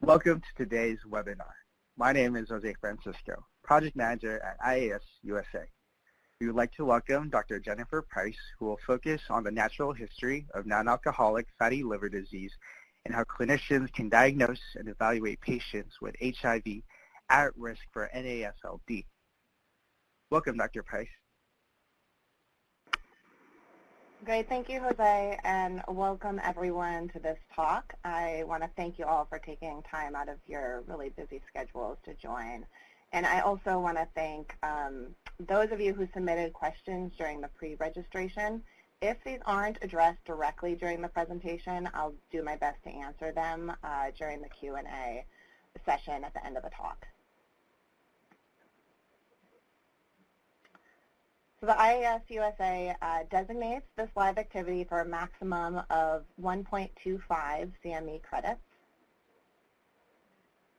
Welcome to today's webinar. My name is Jose Francisco, Project Manager at IAS-USA. We would like to welcome Dr. Jennifer Price, who will focus on the natural history of non-alcoholic fatty liver disease and how clinicians can diagnose and evaluate patients with HIV at risk for NAFLD. Welcome, Dr. Price. Great, thank you, Jose, and welcome everyone to this talk. I want to thank you all for taking time out of your really busy schedules to join. And I also want to thank those of you who submitted questions during the pre-registration. If these aren't addressed directly during the presentation, I'll do my best to answer them during the Q&A session at the end of the talk. So the IAS-USA designates this live activity for a maximum of 1.25 CME credits.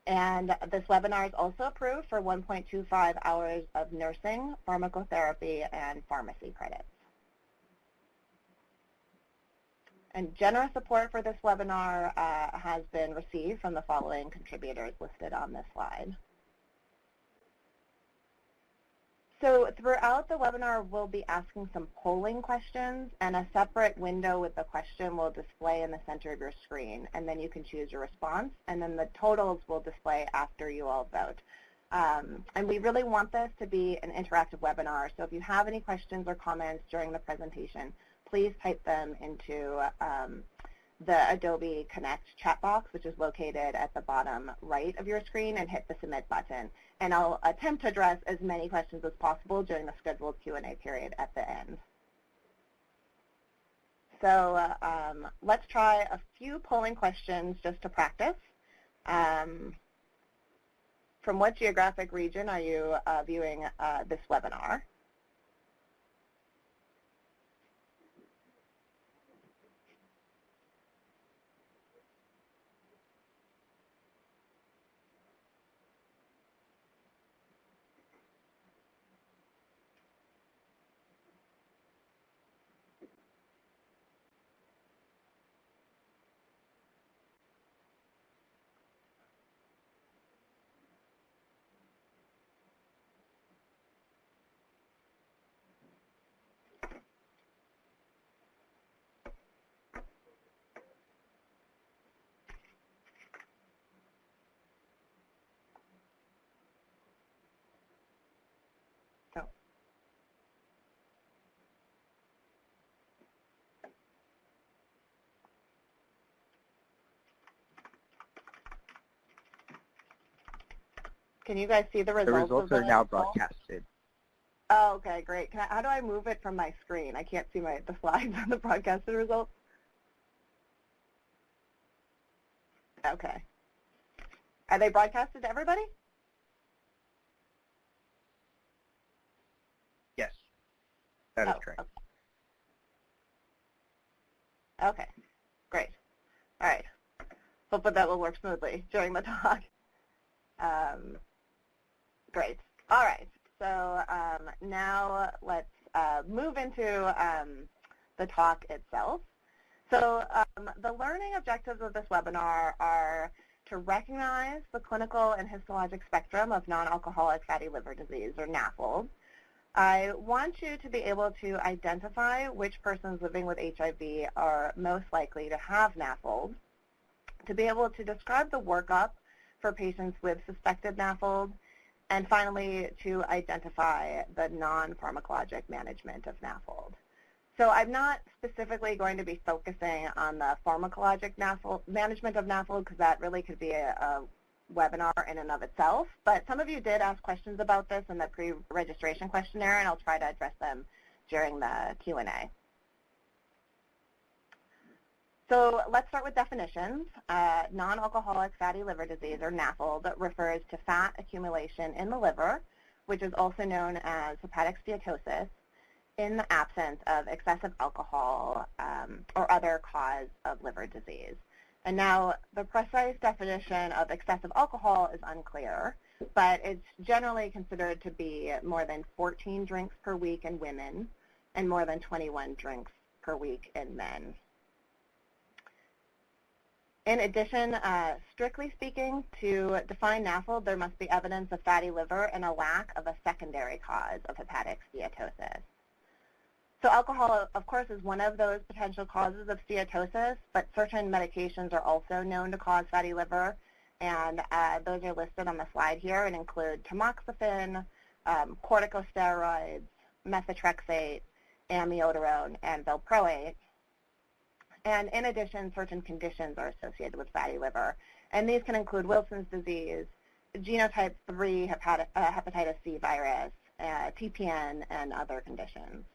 And this webinar is also approved for 1.25 hours of nursing, pharmacotherapy, and pharmacy credits. And generous support for this webinar has been received from the following contributors listed on this slide. So throughout the webinar, we'll be asking some polling questions, and a separate window with the question will display in the center of your screen, and then you can choose your response, and then the totals will display after you all vote. And we really want this to be an interactive webinar, so if you have any questions or comments during the presentation, please type them into the Adobe Connect chat box, which is located at the bottom right of your screen, and hit the submit button. And I'll attempt to address as many questions as possible during the scheduled Q&A period at the end. So let's try a few polling questions just to practice. From what geographic region are you viewing this webinar? Can you guys see the results? The results are now broadcasted. Oh, okay, great. How do I move it from my screen? I can't see the slides on the broadcasted results. Okay. Are they broadcasted to everybody? Yes, that is correct. Okay, great. All right. Hope that will work smoothly during the talk. Great. All right. So now let's move into the talk itself. So the learning objectives of this webinar are to recognize the clinical and histologic spectrum of non-alcoholic fatty liver disease, or Nafld. I want you to be able to identify which persons living with HIV are most likely to have Nafld, to be able to describe the workup for patients with suspected Nafld, and finally to identify the non-pharmacologic management of Nafld. So I'm not specifically going to be focusing on the pharmacologic management of Nafld, because that really could be a webinar in and of itself, but some of you did ask questions about this in the pre-registration questionnaire, and I'll try to address them during the Q&A. So let's start with definitions. Non-alcoholic fatty liver disease, or Nafld, refers to fat accumulation in the liver, which is also known as hepatic steatosis, in the absence of excessive alcohol or other cause of liver disease. And now the precise definition of excessive alcohol is unclear, but it's generally considered to be more than 14 drinks per week in women and more than 21 drinks per week in men. In addition, strictly speaking, to define Nafld, there must be evidence of fatty liver and a lack of a secondary cause of hepatic steatosis. So alcohol, of course, is one of those potential causes of steatosis, but certain medications are also known to cause fatty liver, and those are listed on the slide here and include tamoxifen, corticosteroids, methotrexate, amiodarone, and valproate. And in addition, certain conditions are associated with fatty liver, and these can include Wilson's disease, genotype 3 hepatitis C virus, TPN, and other conditions.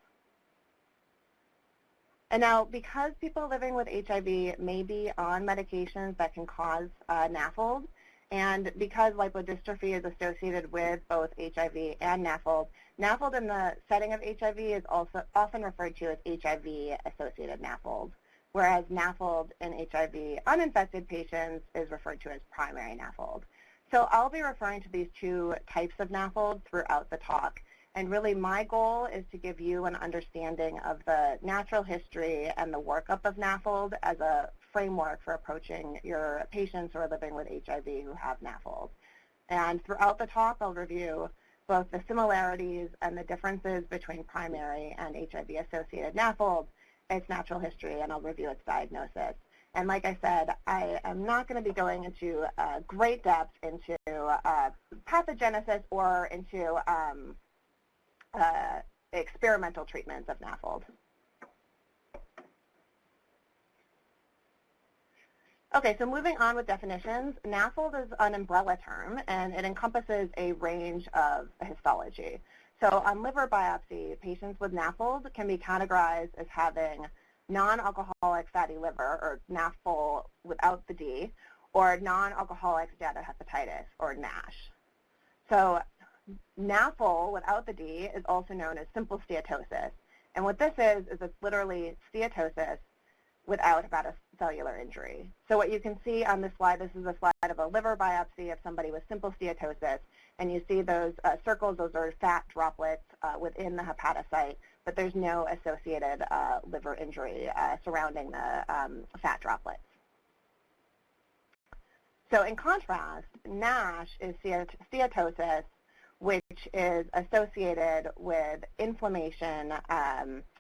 And now, because people living with HIV may be on medications that can cause Nafld, and because lipodystrophy is associated with both HIV and Nafld, Nafld in the setting of HIV is also often referred to as HIV-associated Nafld, whereas Nafld in HIV uninfected patients is referred to as primary Nafld. So I'll be referring to these two types of Nafld throughout the talk. And really my goal is to give you an understanding of the natural history and the workup of Nafld as a framework for approaching your patients who are living with HIV who have Nafld. And throughout the talk, I'll review both the similarities and the differences between primary and HIV-associated Nafld, its natural history, and I'll review its diagnosis. And like I said, I am not going to be going into great depth into pathogenesis or into experimental treatments of Nafld. Okay, so moving on with definitions, Nafld is an umbrella term, and it encompasses a range of histology. So on liver biopsy, patients with Nafld can be categorized as having non-alcoholic fatty liver, or Nafl without the D, or non-alcoholic steatohepatitis, or NASH. So Nafl without the D is also known as simple steatosis. And what this is it's literally steatosis without hepatocellular injury. So what you can see on this slide, this is a slide of a liver biopsy of somebody with simple steatosis, and you see those circles, those are fat droplets within the hepatocyte, but there's no associated liver injury surrounding the fat droplets. So in contrast, NASH is steatosis, which is associated with inflammation,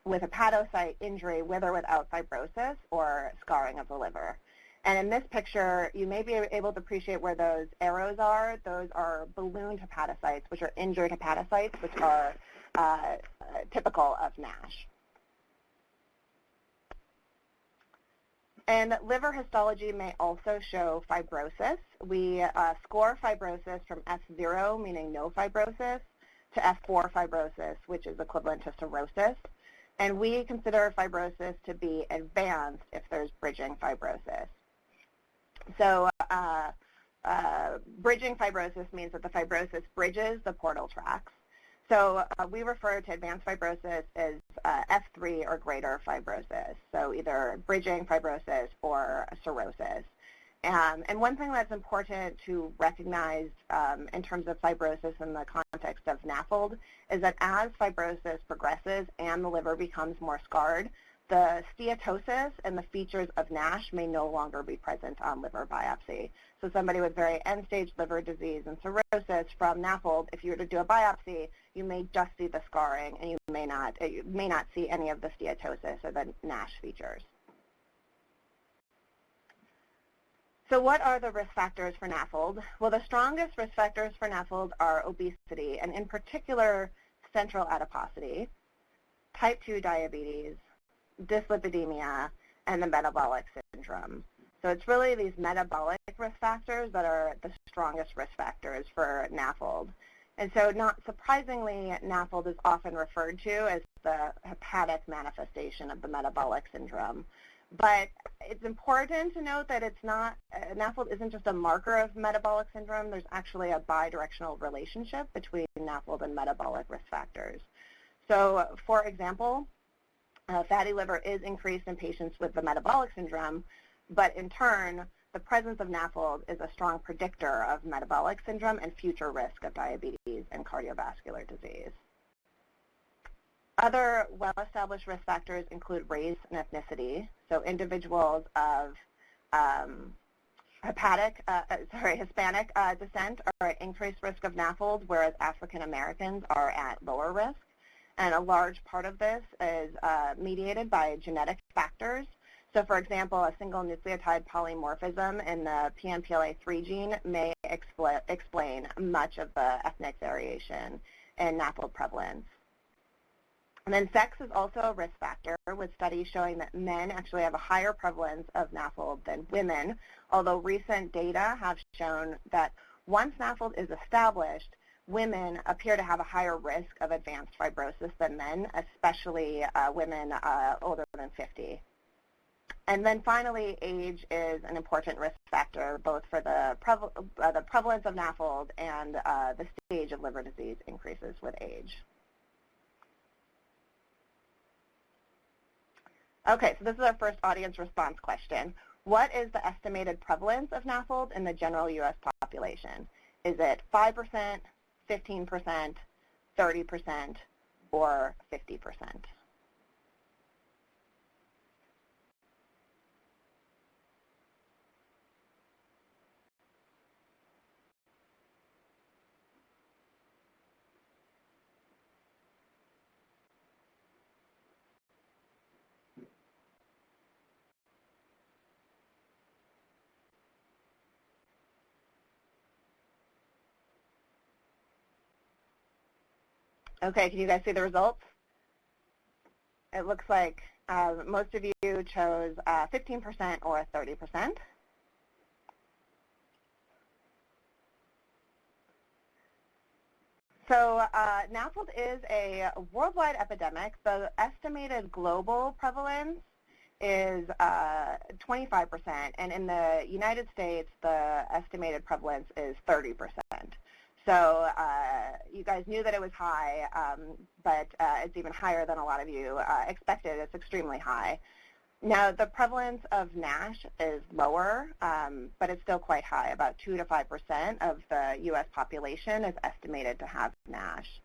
with hepatocyte injury with or without fibrosis or scarring of the liver. And in this picture, you may be able to appreciate where those arrows are. Those are ballooned hepatocytes, which are injured hepatocytes, which are typical of NASH. And liver histology may also show fibrosis. We score fibrosis from F0, meaning no fibrosis, to F4 fibrosis, which is equivalent to cirrhosis. And we consider fibrosis to be advanced if there's bridging fibrosis. So bridging fibrosis means that the fibrosis bridges the portal tracts. So we refer to advanced fibrosis as F3 or greater fibrosis, so either bridging fibrosis or cirrhosis. And one thing that's important to recognize in terms of fibrosis in the context of Nafld is that as fibrosis progresses and the liver becomes more scarred, the steatosis and the features of NASH may no longer be present on liver biopsy. So somebody with very end-stage liver disease and cirrhosis from Nafld, if you were to do a biopsy, you may just see the scarring, and you may not see any of the steatosis or the NASH features. So what are the risk factors for Nafld? Well, the strongest risk factors for Nafld are obesity, and in particular, central adiposity, type 2 diabetes, dyslipidemia, and the metabolic syndrome. So it's really these metabolic risk factors that are the strongest risk factors for Nafld. And so not surprisingly, Nafld is often referred to as the hepatic manifestation of the metabolic syndrome. But it's important to note that it's not, Nafld isn't just a marker of metabolic syndrome. There's actually a bidirectional relationship between Nafld and metabolic risk factors. So for example, fatty liver is increased in patients with the metabolic syndrome, but in turn, the presence of Nafld is a strong predictor of metabolic syndrome and future risk of diabetes and cardiovascular disease. Other well-established risk factors include race and ethnicity. So individuals of Hispanic descent are at increased risk of Nafld, whereas African Americans are at lower risk. And a large part of this is mediated by genetic factors. So, for example, a single nucleotide polymorphism in the PNPLA3 gene may explain much of the ethnic variation in Nafld prevalence. And then sex is also a risk factor, with studies showing that men actually have a higher prevalence of Nafld than women, although recent data have shown that once Nafld is established, women appear to have a higher risk of advanced fibrosis than men, especially women older than 50. And then finally, age is an important risk factor, both for the prevalence of Nafld and the stage of liver disease increases with age. Okay, so this is our first audience response question. What is the estimated prevalence of Nafld in the general U.S. population? Is it 5%, 15%, 30%, or 50%? Okay, can you guys see the results? It looks like most of you chose 15% or 30%. So Nafld is a worldwide epidemic. The estimated global prevalence is 25%, and in the United States, the estimated prevalence is 30%. So you guys knew that it was high, but it's even higher than a lot of you expected. It's extremely high. Now, the prevalence of NASH is lower, but it's still quite high. About 2 to 5% of the U.S. population is estimated to have NASH.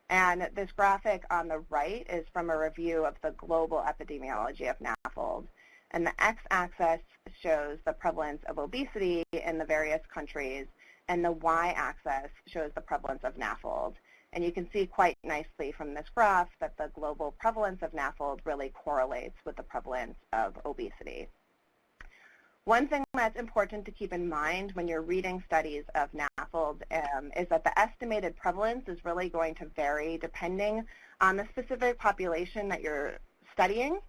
And this graphic on the right is from a review of the global epidemiology of Nafld. And the x-axis shows the prevalence of obesity in the various countries, and the y-axis shows the prevalence of Nafld. And you can see quite nicely from this graph that the global prevalence of Nafld really correlates with the prevalence of obesity. One thing that's important to keep in mind when you're reading studies of Nafld is that the estimated prevalence is really going to vary depending on the specific population that you're studying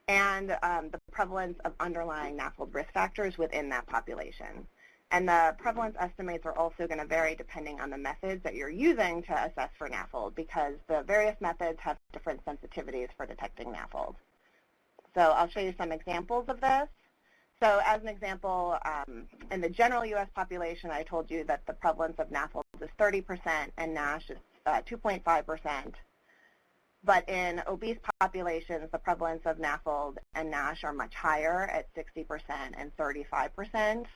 and the prevalence of underlying Nafld risk factors within that population. And the prevalence estimates are also going to vary depending on the methods that you're using to assess for Nafld, because the various methods have different sensitivities for detecting Nafld. So I'll show you some examples of this. So as an example, in the general U.S. population, I told you that the prevalence of Nafld is 30% and NASH is 2.5%. But in obese populations, the prevalence of Nafld and NASH are much higher at 60% and 35%.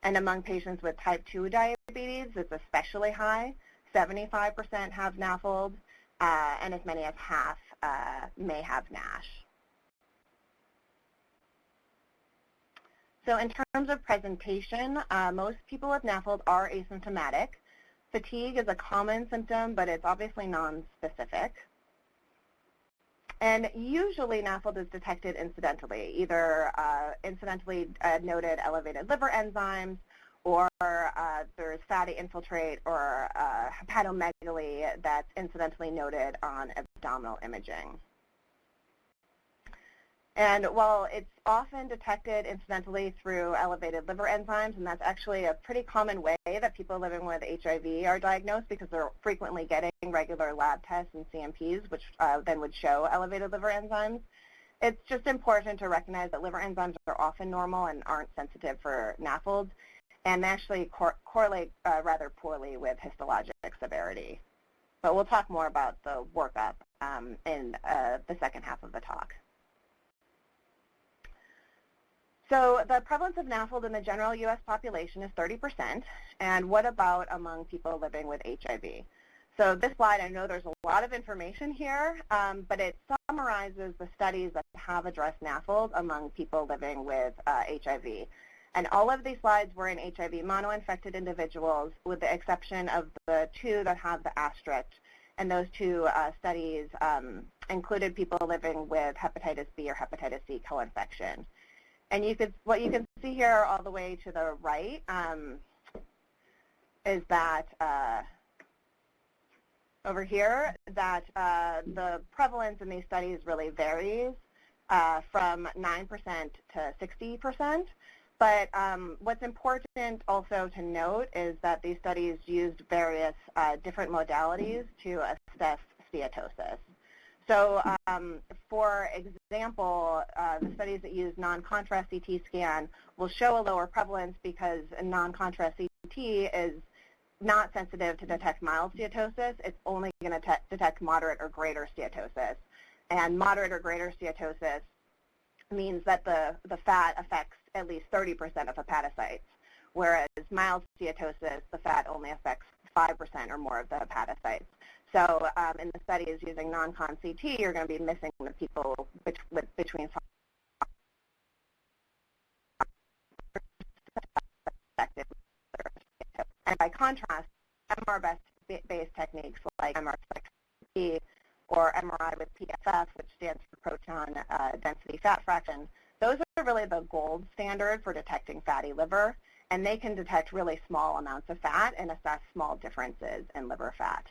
And among patients with type 2 diabetes, it's especially high. 75% have Nafld, and as many as half may have NASH. So in terms of presentation, most people with Nafld are asymptomatic. Fatigue is a common symptom, but it's obviously non-specific. And usually Nafld is detected incidentally, either incidentally noted elevated liver enzymes, or there's fatty infiltrate or hepatomegaly that's incidentally noted on abdominal imaging. And while it's often detected incidentally through elevated liver enzymes, and that's actually a pretty common way that people living with HIV are diagnosed, because they're frequently getting regular lab tests and CMPs, which then would show elevated liver enzymes, it's just important to recognize that liver enzymes are often normal and aren't sensitive for Nafld, and they actually correlate rather poorly with histologic severity. But we'll talk more about the workup in the second half of the talk. So the prevalence of Nafld in the general U.S. population is 30%, and what about among people living with HIV? So this slide, I know there's a lot of information here, but it summarizes the studies that have addressed Nafld among people living with HIV. And all of these slides were in HIV monoinfected individuals, with the exception of the two that have the asterisk. And those two studies included people living with hepatitis B or hepatitis C co-infection. And what you can see here all the way to the right is that over here, that the prevalence in these studies really varies from 9% to 60%. But what's important also to note is that these studies used various different modalities to assess steatosis. So for example, the studies that use non-contrast CT scan will show a lower prevalence because a non-contrast CT is not sensitive to detect mild steatosis. It's only going to detect moderate or greater steatosis. And moderate or greater steatosis means that the fat affects at least 30% of hepatocytes, whereas mild steatosis, the fat only affects 5% or more of the hepatocytes. So in the studies using non-con CT, you're going to be missing the people between 5%. And by contrast, MR-based techniques like MR or MRI with PFF, which stands for proton density fat fraction, those are really the gold standard for detecting fatty liver, and they can detect really small amounts of fat and assess small differences in liver fat.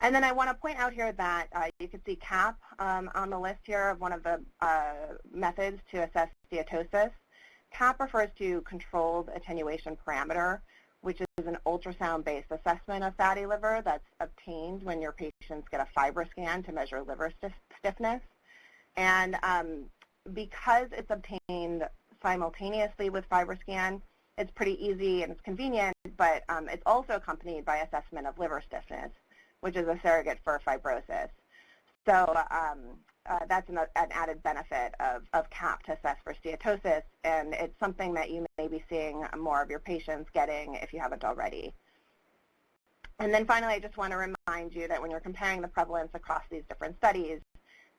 And then I want to point out here that you can see CAP on the list here of one of the methods to assess steatosis. CAP refers to controlled attenuation parameter, which is an ultrasound-based assessment of fatty liver that's obtained when your patients get a FibroScan to measure liver stiffness. And because it's obtained simultaneously with FibroScan, it's pretty easy and it's convenient, but it's also accompanied by assessment of liver stiffness, which is a surrogate for fibrosis. So that's an added benefit of CAP to assess for steatosis, and it's something that you may be seeing more of your patients getting if you haven't already. And then finally, I just want to remind you that when you're comparing the prevalence across these different studies,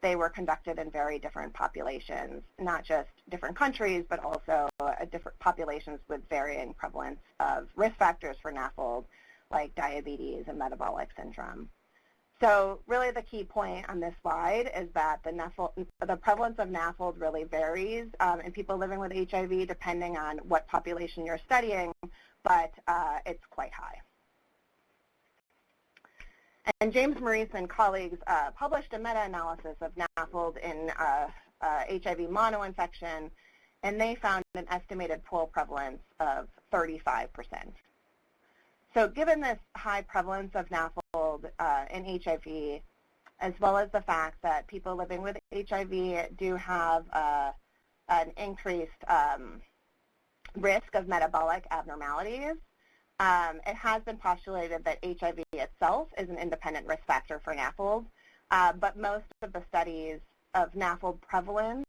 they were conducted in very different populations, not just different countries, but also different populations with varying prevalence of risk factors for Nafld, like diabetes and metabolic syndrome. So really the key point on this slide is that the prevalence of Nafld really varies in people living with HIV depending on what population you're studying, but it's quite high. And James Mre and colleagues published a meta-analysis of Nafld in HIV monoinfection, and they found an estimated pool prevalence of 35%. So given this high prevalence of Nafld in HIV, as well as the fact that people living with HIV do have an increased risk of metabolic abnormalities, it has been postulated that HIV itself is an independent risk factor for Nafld, but most of the studies of Nafld prevalence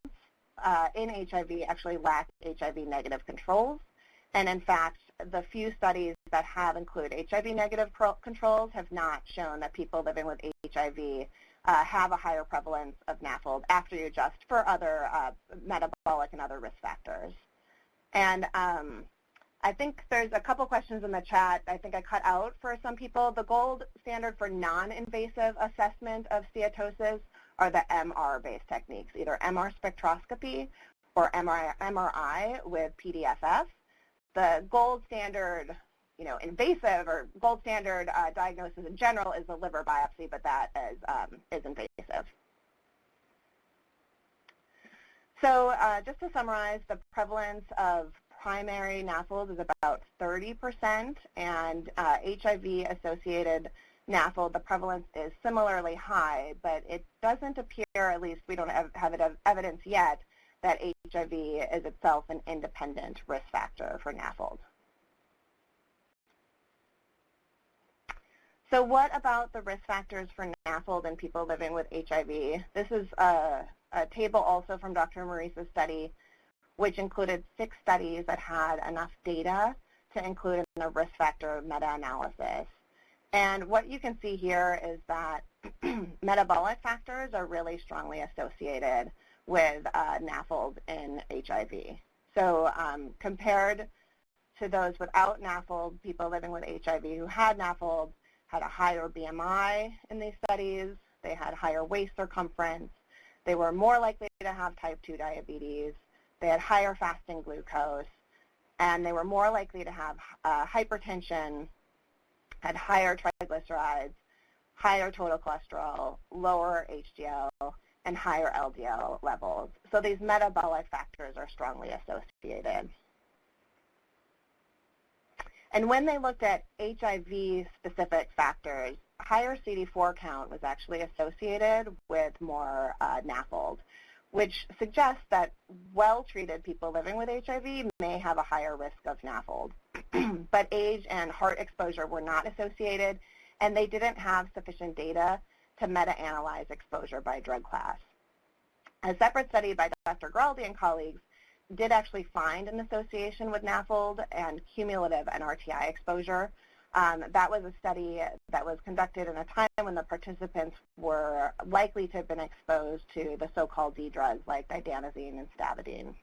in HIV actually lack HIV-negative controls. And in fact, the few studies that have included HIV-negative controls have not shown that people living with HIV have a higher prevalence of Nafld after you adjust for other metabolic and other risk factors. And I think there's a couple questions in the chat I think I cut out for some people. The gold standard for non-invasive assessment of steatosis are the MR-based techniques, either MR spectroscopy or MRI with PDFF. The gold standard, invasive or gold standard diagnosis in general is the liver biopsy, but that is invasive. So just to summarize, the prevalence of primary Nafld is about 30%, and HIV-associated Nafld, the prevalence is similarly high, but it doesn't appear, at least we don't have evidence yet, that HIV is itself an independent risk factor for Nafld. So what about the risk factors for Nafld in people living with HIV? This is a table also from Dr. Mre's study, which included 6 studies that had enough data to include in a risk factor meta-analysis. And what you can see here is that metabolic factors are really strongly associated with Nafld in HIV. So compared to those without Nafld, people living with HIV who had Nafld had a higher BMI in these studies. They had higher waist circumference. They were more likely to have type 2 diabetes. They had higher fasting glucose. And they were more likely to have hypertension, had higher triglycerides, higher total cholesterol, lower HDL, and higher LDL levels. So these metabolic factors are strongly associated. And when they looked at HIV-specific factors, higher CD4 count was actually associated with more Nafld, which suggests that well-treated people living with HIV may have a higher risk of Nafld. But age and heart exposure were not associated, and they didn't have sufficient data to meta-analyze exposure by drug class. A separate study by Dr. Graldi and colleagues did actually find an association with Nafld and cumulative NRTI exposure. That was a study that was conducted in a time when the participants were likely to have been exposed to the so-called D drugs like didanosine and stavudine.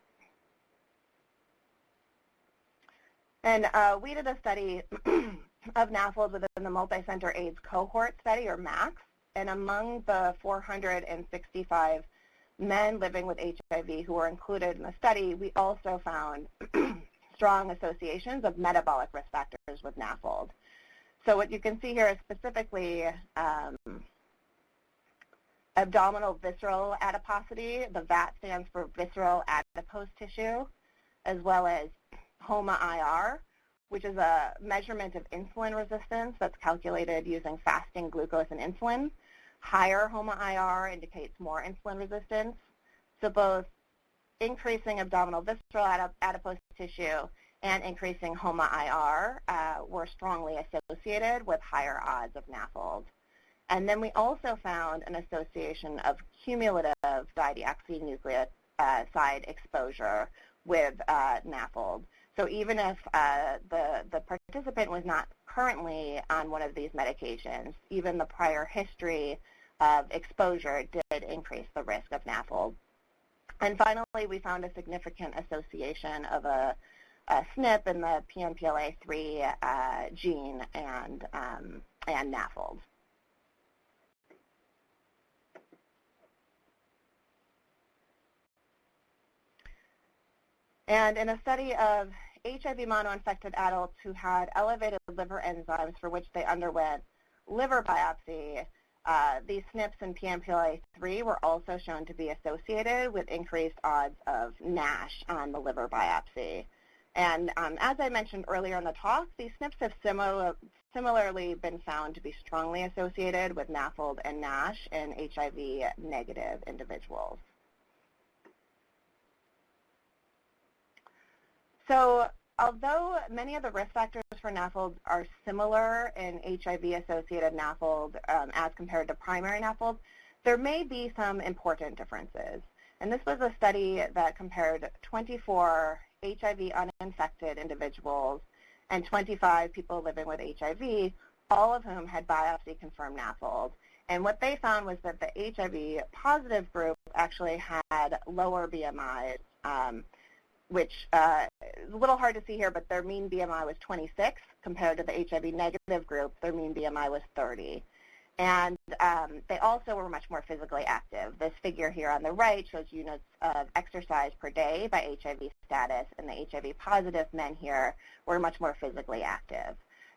And we did a study of Nafld within the multi-center AIDS cohort study, or MAX, and among the 465 men living with HIV who were included in the study, we also found strong associations of metabolic risk factors with Nafld. So what you can see here is specifically abdominal visceral adiposity. The VAT stands for visceral adipose tissue, as well as HOMA-IR, which is a measurement of insulin resistance that's calculated using fasting glucose and insulin. Higher HOMA-IR indicates more insulin resistance. So both increasing abdominal visceral adipose tissue and increasing HOMA-IR were strongly associated with higher odds of Nafld. And then we also found an association of cumulative dideoxynucleotide exposure with Nafld. So even if the participant was not currently on one of these medications, even the prior history of exposure did increase the risk of Nafld. And finally, we found a significant association of a SNP in the PNPLA3 gene and Nafld. And in a study of HIV monoinfected adults who had elevated liver enzymes for which they underwent liver biopsy, these SNPs and PNPLA3 were also shown to be associated with increased odds of NASH on the liver biopsy. And as I mentioned earlier in the talk, these SNPs have similarly been found to be strongly associated with Nafld and NASH in HIV-negative individuals. So although many of the risk factors for Nafld are similar in HIV-associated Nafld as compared to primary Nafld, there may be some important differences. And this was a study that compared 24 HIV uninfected individuals and 25 people living with HIV, all of whom had biopsy-confirmed Nafld. And what they found was that the HIV-positive group actually had lower BMIs, which is a little hard to see here, but their mean BMI was 26 compared to the HIV-negative group. Their mean BMI was 30. And they also were much more physically active. This figure here on the right shows units of exercise per day by HIV status, and the HIV-positive men here were much more physically active.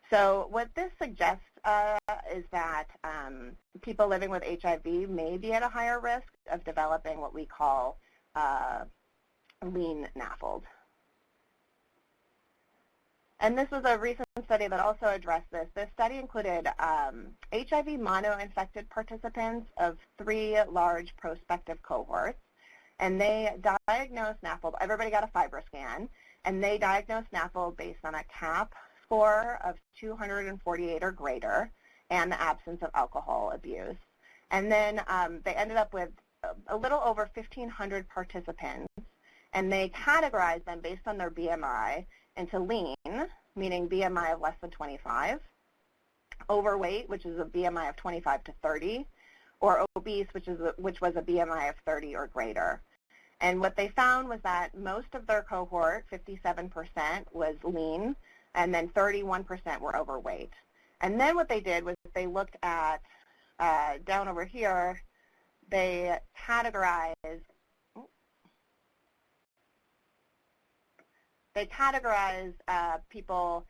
So what this suggests is that people living with HIV may be at a higher risk of developing what we call lean Nafld. And this was a recent study that also addressed this. This study included HIV mono-infected participants of 3 large prospective cohorts, and they diagnosed Nafld. Everybody got a FibroScan, and they diagnosed Nafld based on a CAP score of 248 or greater and the absence of alcohol abuse. And then they ended up with a little over 1,500 participants, and they categorized them based on their BMI into lean, meaning BMI of less than 25, overweight, which is a BMI of 25 to 30, or obese, which was a BMI of 30 or greater. And what they found was that most of their cohort, 57%, was lean, and then 31% were overweight. And then what they did was they looked at, down over here, they categorized people's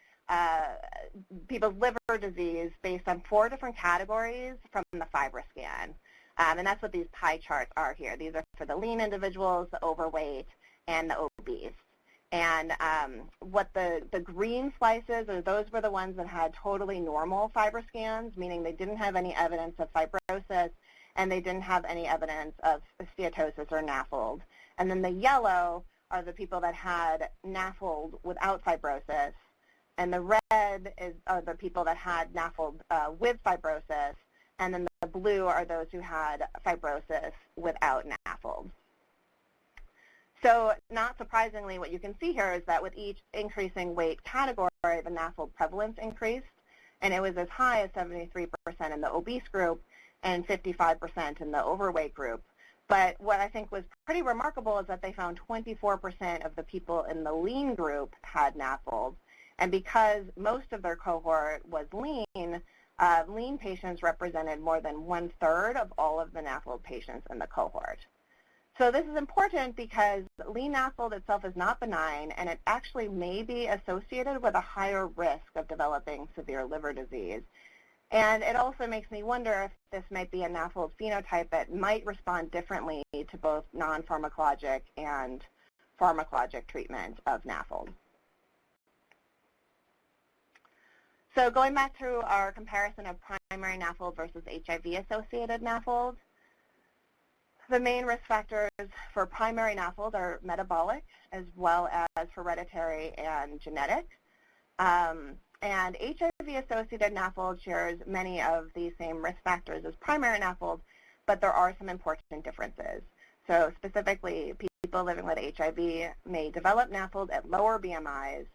liver disease based on 4 different categories from the FibroScan. And that's what these pie charts are here. These are for the lean individuals, the overweight, and the obese. And what the green slices, those were the ones that had totally normal FibroScans, meaning they didn't have any evidence of fibrosis, and they didn't have any evidence of steatosis or Nafld. And then the yellow are the people that had Nafld without fibrosis, and the red are the people that had Nafld with fibrosis, and then the blue are those who had fibrosis without Nafld. So not surprisingly, what you can see here is that with each increasing weight category, the Nafld prevalence increased, and it was as high as 73% in the obese group and 55% in the overweight group. But what I think was pretty remarkable is that they found 24% of the people in the lean group had Nafld. And because most of their cohort was lean, lean patients represented more than 1/3 of all of the Nafld patients in the cohort. So this is important because lean Nafld itself is not benign, and it actually may be associated with a higher risk of developing severe liver disease. And it also makes me wonder if this might be a Nafld phenotype that might respond differently to both non-pharmacologic and pharmacologic treatment of Nafld. So going back through our comparison of primary Nafld versus HIV-associated Nafld, the main risk factors for primary Nafld are metabolic as well as hereditary and genetic. And HIV-associated Nafld shares many of the same risk factors as primary Nafld, but there are some important differences. So specifically, people living with HIV may develop Nafld at lower BMIs,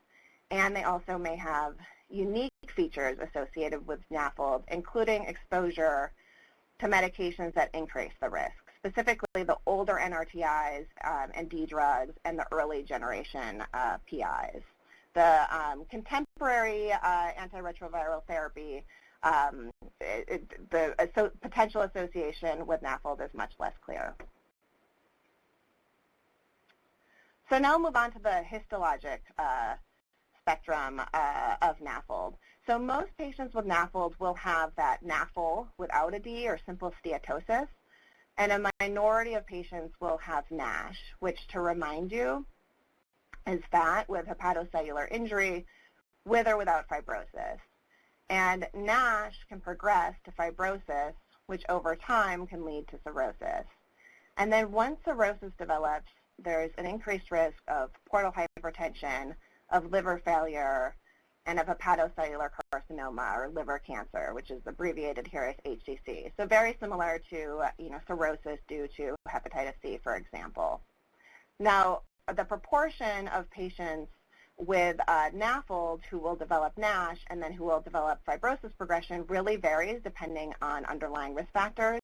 and they also may have unique features associated with Nafld, including exposure to medications that increase the risk, specifically the older NRTIs and D drugs and the early generation PIs. The contemporary antiretroviral therapy, the potential association with Nafld is much less clear. So now we'll move on to the histologic spectrum of Nafld. So most patients with Nafld will have that Nafl without a D or simple steatosis, and a minority of patients will have NASH, which, to remind you, is fat with hepatocellular injury with or without fibrosis. And NASH can progress to fibrosis, which over time can lead to cirrhosis. And then once cirrhosis develops, there's an increased risk of portal hypertension, of liver failure, and of hepatocellular carcinoma or liver cancer, which is abbreviated here as HCC. So very similar to cirrhosis due to hepatitis C, for example. Now, the proportion of patients with Nafld who will develop NASH and then who will develop fibrosis progression really varies depending on underlying risk factors.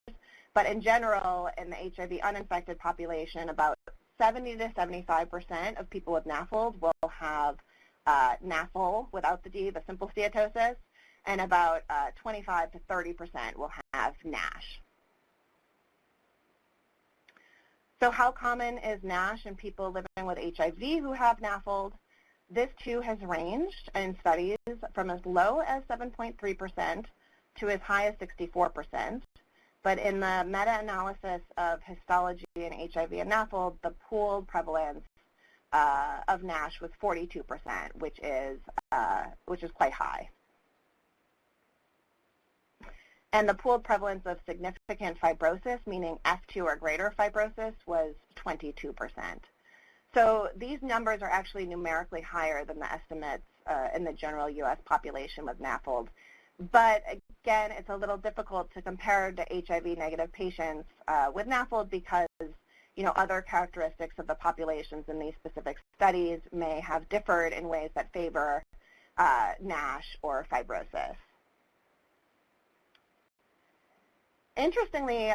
But in general, in the HIV uninfected population, about 70 to 75% of people with Nafld will have Nafl without the D, the simple steatosis, and about 25 to 30% will have NASH. So how common is NASH in people living with HIV who have Nafld? This too has ranged in studies from as low as 7.3% to as high as 64%. But in the meta-analysis of histology and HIV and Nafld, the pooled prevalence of NASH was 42%, which is quite high. And the pooled prevalence of significant fibrosis, meaning F2 or greater fibrosis, was 22%. So these numbers are actually numerically higher than the estimates in the general U.S. population with Nafld. But again, it's a little difficult to compare to HIV-negative patients with Nafld because other characteristics of the populations in these specific studies may have differed in ways that favor NASH or fibrosis. Interestingly,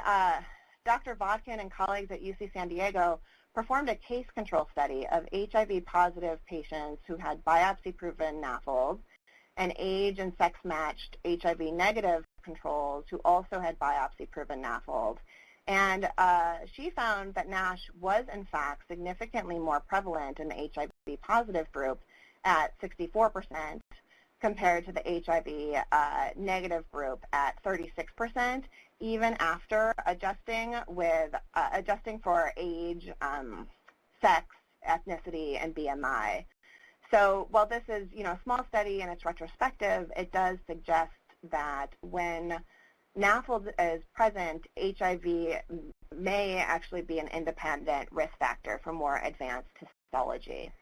Dr. Vodkin and colleagues at UC San Diego performed a case control study of HIV-positive patients who had biopsy-proven Nafld and age and sex-matched HIV-negative controls who also had biopsy-proven Nafld. And she found that NASH was, in fact, significantly more prevalent in the HIV-positive group at 64% compared to the HIV-negative group at 36%, even after adjusting for age, sex, ethnicity, and BMI. So while this is, a small study and it's retrospective, it does suggest that when Nafld is present, HIV may actually be an independent risk factor for more advanced histology.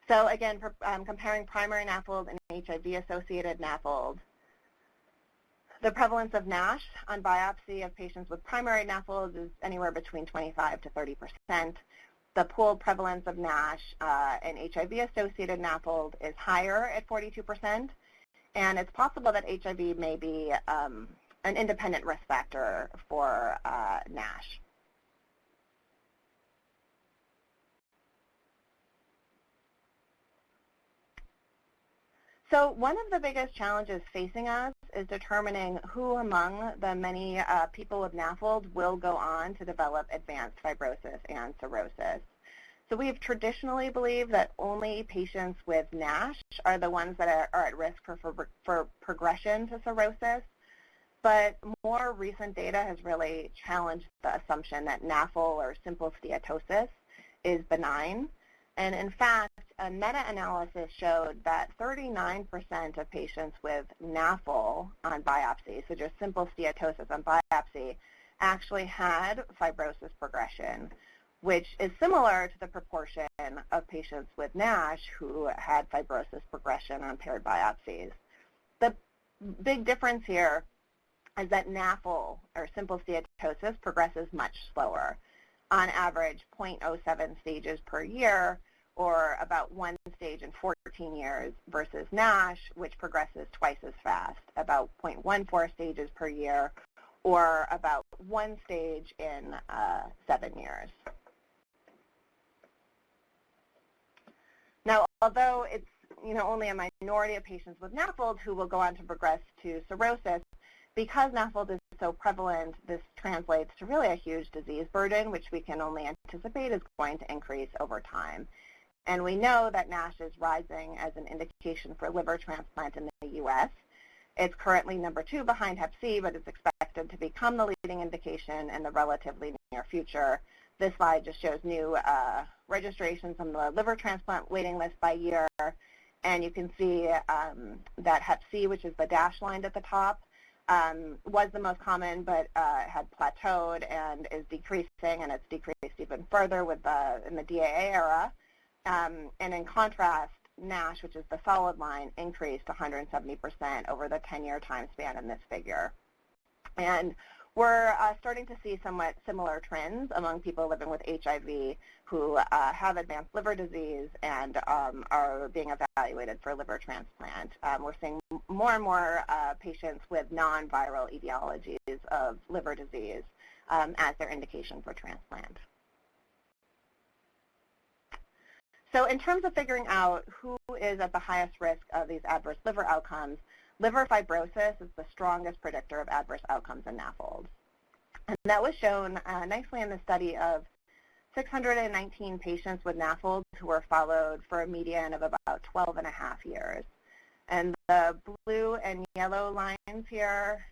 So again, comparing primary Nafld and HIV-associated Nafld, the prevalence of NASH on biopsy of patients with primary Nafld is anywhere between 25 to 30%. The pooled prevalence of NASH and HIV-associated Nafld is higher at 42%, and it's possible that HIV may be an independent risk factor for NASH. So one of the biggest challenges facing us is determining who among the many people with Nafld will go on to develop advanced fibrosis and cirrhosis. So we've traditionally believed that only patients with NASH are the ones that are at risk for progression to cirrhosis, but more recent data has really challenged the assumption that Nafl or simple steatosis is benign. And in fact, a meta-analysis showed that 39% of patients with Nafl on biopsy, so just simple steatosis on biopsy, actually had fibrosis progression, which is similar to the proportion of patients with NASH who had fibrosis progression on paired biopsies. The big difference here is that Nafl, or simple steatosis, progresses much slower, on average 0.07 stages per year, or about 1 stage in 14 years, versus NASH, which progresses twice as fast, about 0.14 stages per year, or about 1 stage in 7 years. Now, although it's only a minority of patients with Nafld who will go on to progress to cirrhosis, because Nafld is so prevalent, this translates to really a huge disease burden, which we can only anticipate is going to increase over time. And we know that NASH is rising as an indication for liver transplant in the U.S. It's currently number 2 behind Hep C, but it's expected to become the leading indication in the relatively near future. This slide just shows new registrations on the liver transplant waiting list by year. And you can see that Hep C, which is the dashed line at the top, was the most common, but had plateaued and is decreasing, and it's decreased even further in the DAA era. And in contrast, NASH, which is the solid line, increased 170% over the 10-year time span in this figure. And we're starting to see somewhat similar trends among people living with HIV who have advanced liver disease and are being evaluated for liver transplant. We're seeing more and more patients with non-viral etiologies of liver disease as their indication for transplant. So in terms of figuring out who is at the highest risk of these adverse liver outcomes, liver fibrosis is the strongest predictor of adverse outcomes in Nafld. And that was shown nicely in the study of 619 patients with Nafld who were followed for a median of about 12 and a half years. And the blue and yellow lines here,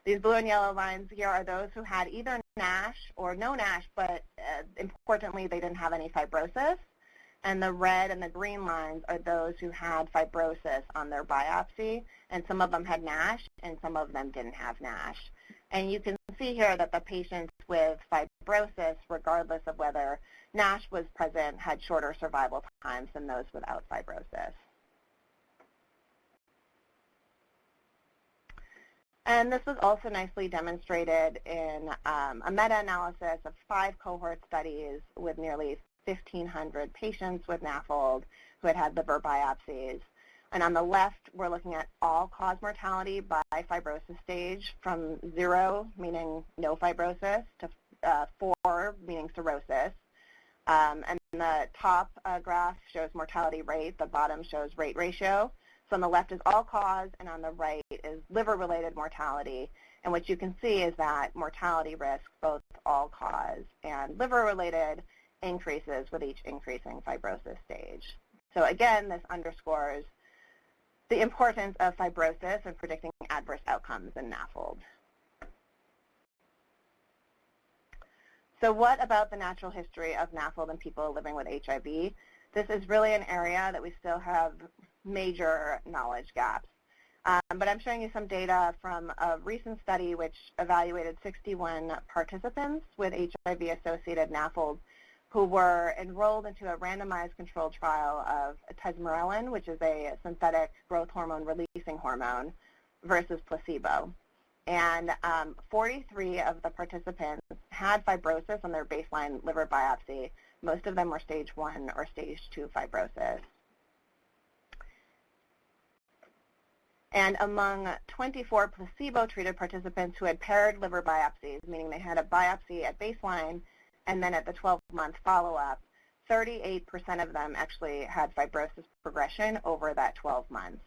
these blue and yellow lines here are those who had either NASH or no NASH, but importantly, they didn't have any fibrosis. And the red and the green lines are those who had fibrosis on their biopsy, and some of them had NASH, and some of them didn't have NASH. And you can see here that the patients with fibrosis, regardless of whether NASH was present, had shorter survival times than those without fibrosis. And this was also nicely demonstrated in a meta-analysis of 5 cohort studies with nearly 1,500 patients with Nafld who had liver biopsies, And on the left, we're looking at all-cause mortality by fibrosis stage from 0, meaning no fibrosis, to 4, meaning cirrhosis. And the top graph shows mortality rate. The bottom shows rate ratio. So on the left is all-cause, and on the right is liver-related mortality. And what you can see is that mortality risk, both all-cause and liver-related, increases with each increasing fibrosis stage. So again, this underscores the importance of fibrosis in predicting adverse outcomes in Nafld. So what about the natural history of Nafld in people living with HIV? This is really an area that we still have major knowledge gaps. But I'm showing you some data from a recent study which evaluated 61 participants with HIV-associated Nafld who were enrolled into a randomized controlled trial of tesmorelin, which is a synthetic growth hormone releasing hormone, versus placebo. And 43 of the participants had fibrosis on their baseline liver biopsy. Most of them were stage 1 or stage 2 fibrosis. And among 24 placebo-treated participants who had paired liver biopsies, meaning they had a biopsy at baseline and then at the 12-month follow-up, 38% of them actually had fibrosis progression over that 12 months.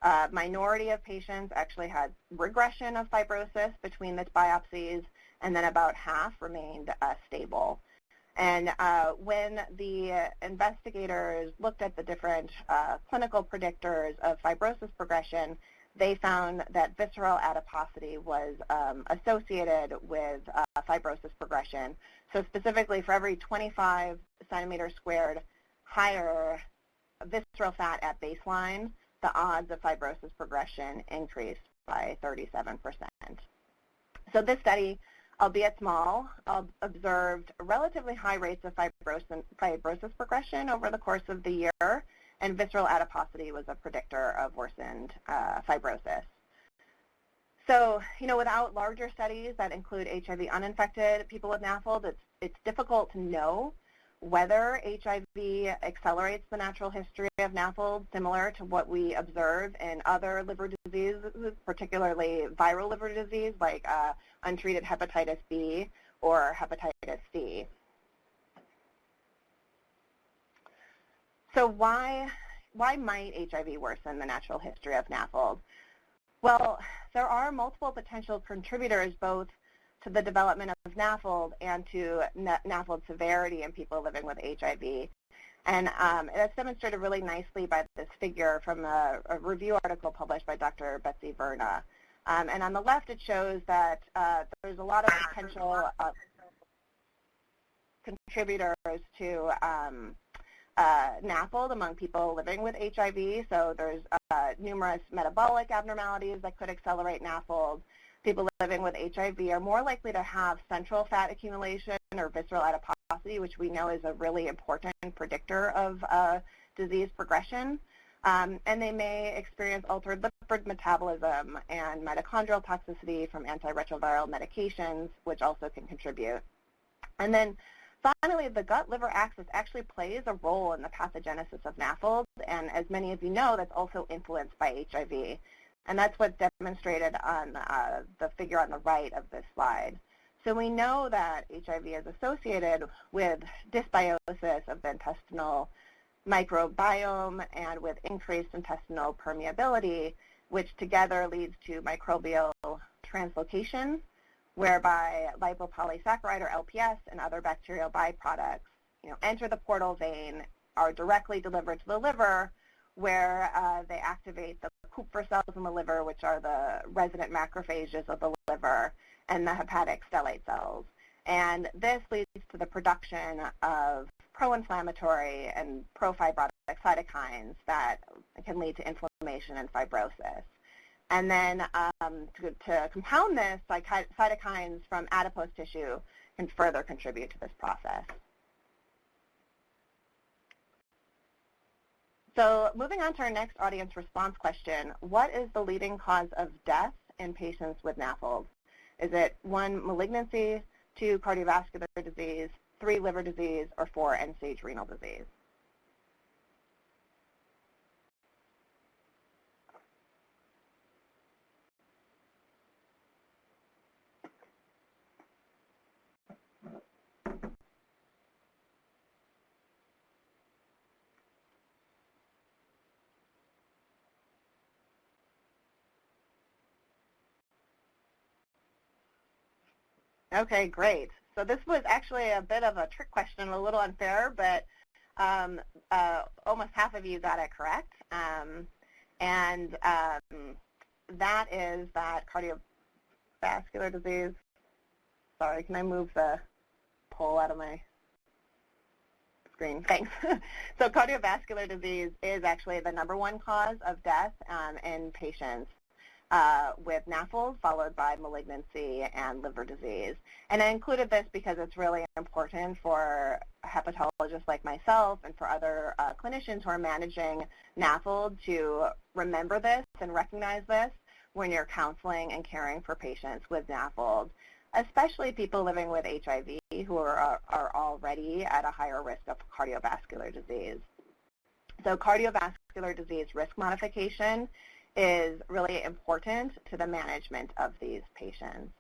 A minority of patients actually had regression of fibrosis between the biopsies, and then about half remained stable. And when the investigators looked at the different clinical predictors of fibrosis progression, they found that visceral adiposity was associated with fibrosis progression. So specifically, for every 25 centimeters squared higher visceral fat at baseline, the odds of fibrosis progression increased by 37%. So this study, albeit small, observed relatively high rates of fibrosis progression over the course of the year, and visceral adiposity was a predictor of worsened fibrosis. So, without larger studies that include HIV uninfected people with Nafld, it's difficult to know whether HIV accelerates the natural history of Nafld, similar to what we observe in other liver diseases, particularly viral liver disease like untreated hepatitis B or hepatitis C. So why might HIV worsen the natural history of Nafld? Well, there are multiple potential contributors both to the development of Nafld and to Nafld severity in people living with HIV. And that's demonstrated really nicely by this figure from a review article published by Dr. Betsy Verna. And on the left, it shows that there's a lot of potential contributors to Nafld among people living with HIV. So there's numerous metabolic abnormalities that could accelerate Nafld. People living with HIV are more likely to have central fat accumulation or visceral adiposity, which we know is a really important predictor of disease progression. And they may experience altered lipid metabolism and mitochondrial toxicity from antiretroviral medications, which also can contribute. And then finally, the gut-liver axis actually plays a role in the pathogenesis of Nafld, and as many of you know, that's also influenced by HIV. And that's what's demonstrated on the figure on the right of this slide. So we know that HIV is associated with dysbiosis of the intestinal microbiome and with increased intestinal permeability, which together leads to microbial translocation, whereby lipopolysaccharide or LPS and other bacterial byproducts enter the portal vein, are directly delivered to the liver, where they activate the Kupffer cells in the liver, which are the resident macrophages of the liver, and the hepatic stellate cells. And this leads to the production of pro-inflammatory and pro-fibrotic cytokines that can lead to inflammation and fibrosis. And then to compound this, cytokines from adipose tissue can further contribute to this process. So moving on to our next audience response question, what is the leading cause of death in patients with Nafld? Is it 1, malignancy, 2, cardiovascular disease, 3, liver disease, or 4, end-stage renal disease? Okay, great. So this was actually a bit of a trick question, a little unfair, but almost half of you got it correct. That is that cardiovascular disease, sorry, can I move the poll out of my screen? Thanks. So cardiovascular disease is actually the #1 cause of death in patients with Nafl, followed by malignancy and liver disease. And I included this because it's really important for hepatologists like myself and for other clinicians who are managing Nafl to remember this and recognize this when you're counseling and caring for patients with Nafl, especially people living with HIV who are already at a higher risk of cardiovascular disease. So cardiovascular disease risk modification is really important to the management of these patients.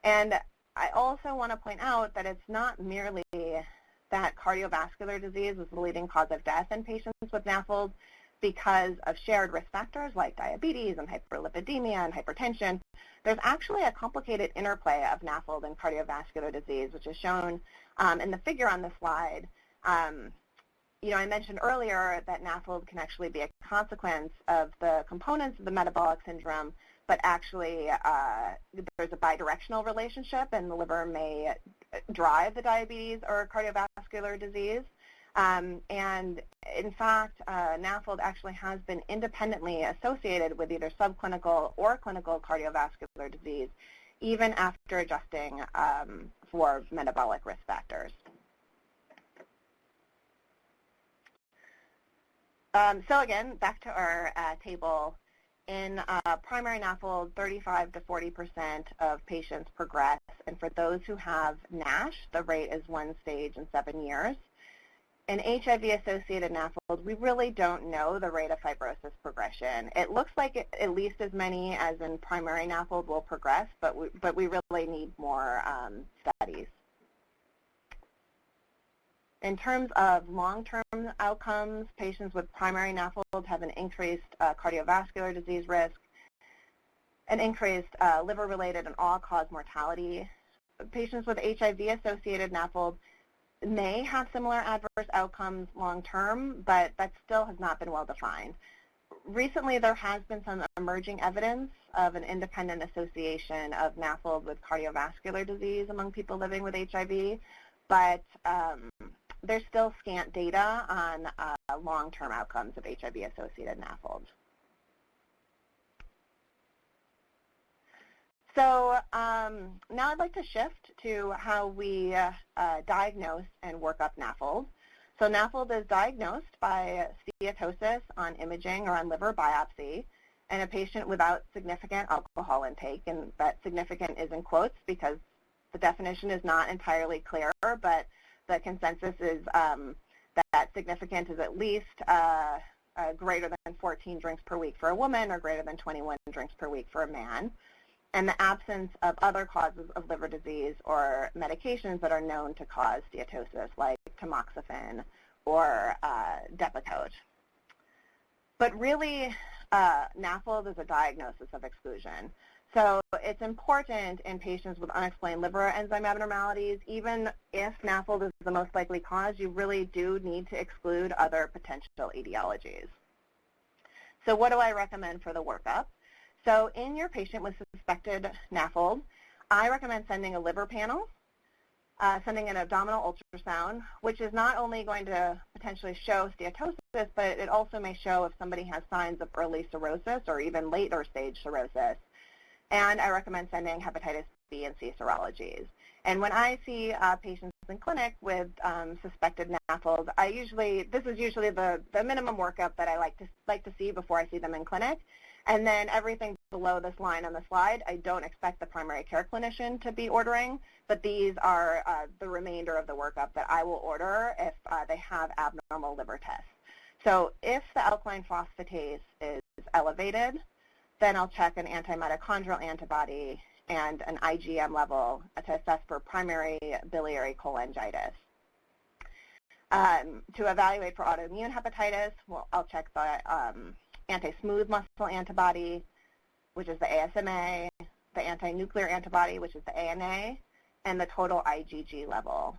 And I also want to point out that it's not merely that cardiovascular disease is the leading cause of death in patients with Nafl because of shared risk factors like diabetes and hyperlipidemia and hypertension. There's actually a complicated interplay of Nafl and cardiovascular disease, which is shown in the figure on the slide. I mentioned earlier that Nafl can actually be a consequence of the components of the metabolic syndrome, but actually there's a bidirectional relationship, and the liver may drive the diabetes or cardiovascular disease. And in fact, Nafl actually has been independently associated with either subclinical or clinical cardiovascular disease, even after adjusting for metabolic risk factors. So again, back to our table. In primary Nafl, 35 to 40% of patients progress, and for those who have NASH, the rate is 1 stage in 7 years. In HIV-associated Nafl, we really don't know the rate of fibrosis progression. It looks like at least as many as in primary Nafl will progress, but we really need more studies. In terms of long-term outcomes, patients with primary Nafl have an increased cardiovascular disease risk, an increased liver-related and all-cause mortality. Patients with HIV-associated Nafl may have similar adverse outcomes long-term, but that still has not been well-defined. Recently, there has been some emerging evidence of an independent association of Nafl with cardiovascular disease among people living with HIV, but there's still scant data on long-term outcomes of HIV-associated Nafl. So now I'd like to shift to how we diagnose and work up Nafl. So Nafl is diagnosed by steatosis on imaging or on liver biopsy in a patient without significant alcohol intake, and that significant is in quotes because the definition is not entirely clear, but the consensus is that significant is at least greater than 14 drinks per week for a woman or greater than 21 drinks per week for a man, and the absence of other causes of liver disease or medications that are known to cause steatosis, like tamoxifen or Depakote. But really, Nafl is a diagnosis of exclusion. So it's important in patients with unexplained liver enzyme abnormalities, even if Nafl is the most likely cause, you really do need to exclude other potential etiologies. So what do I recommend for the workup? So in your patient with suspected Nafl, I recommend sending a liver panel, sending an abdominal ultrasound, which is not only going to potentially show steatosis, but it also may show if somebody has signs of early cirrhosis or even later stage cirrhosis. And I recommend sending hepatitis B and C serologies. And when I see patients in clinic with suspected Nafl, this is usually the minimum workup that I like to see before I see them in clinic. And then everything below this line on the slide, I don't expect the primary care clinician to be ordering, but these are the remainder of the workup that I will order if they have abnormal liver tests. So if the alkaline phosphatase is elevated, then I'll check an anti-mitochondrial antibody and an IgM level to assess for primary biliary cholangitis. To evaluate for autoimmune hepatitis, I'll check the anti-smooth muscle antibody, which is the ASMA, the anti-nuclear antibody, which is the ANA, and the total IgG level.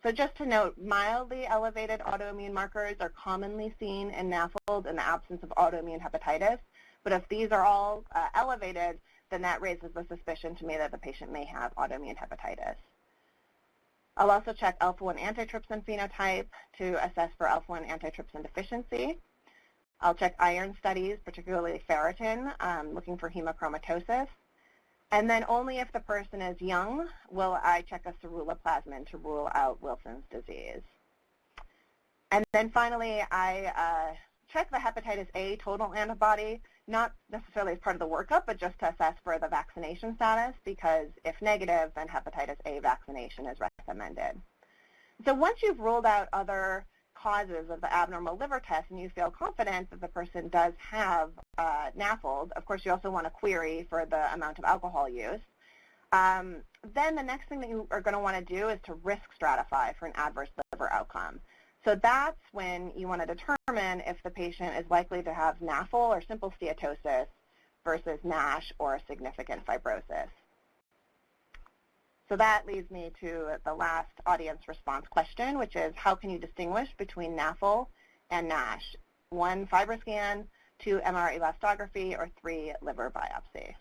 So just to note, mildly elevated autoimmune markers are commonly seen in Nafld in the absence of autoimmune hepatitis, but if these are all elevated, then that raises the suspicion to me that the patient may have autoimmune hepatitis. I'll also check alpha-1 antitrypsin phenotype to assess for alpha-1 antitrypsin deficiency. I'll check iron studies, particularly ferritin, looking for hemochromatosis. And then only if the person is young will I check a ceruloplasmin to rule out Wilson's disease. And then finally, I check the hepatitis A total antibody, not necessarily as part of the workup, but just to assess for the vaccination status, because if negative, then hepatitis A vaccination is recommended. So once you've ruled out other causes of the abnormal liver test and you feel confident that the person does have Nafld, of course you also want to query for the amount of alcohol use, then the next thing that you are going to want to do is to risk stratify for an adverse liver outcome. So that's when you want to determine if the patient is likely to have Nafl or simple steatosis versus NASH or significant fibrosis. So that leads me to the last audience response question, which is how can you distinguish between Nafl and NASH? 1, FibroScan, 2, MR elastography, or 3, liver biopsy.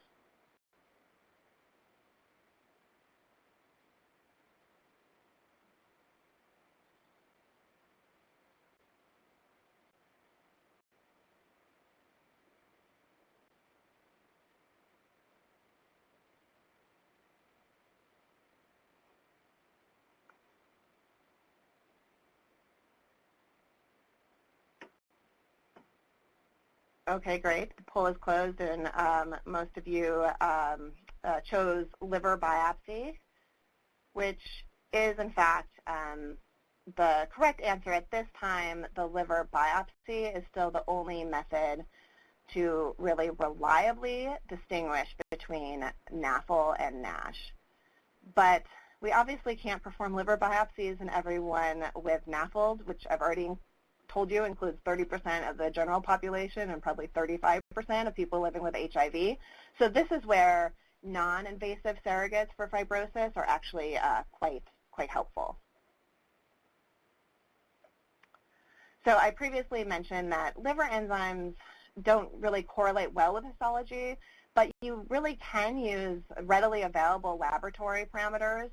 Okay, great. The poll is closed, and most of you chose liver biopsy, which is, in fact, the correct answer. At this time, the liver biopsy is still the only method to really reliably distinguish between Nafl and NASH. But we obviously can't perform liver biopsies in everyone with Nafld, which I've already told you includes 30% of the general population and probably 35% of people living with HIV. So this is where non-invasive surrogates for fibrosis are actually quite helpful. So I previously mentioned that liver enzymes don't really correlate well with histology, but you really can use readily available laboratory parameters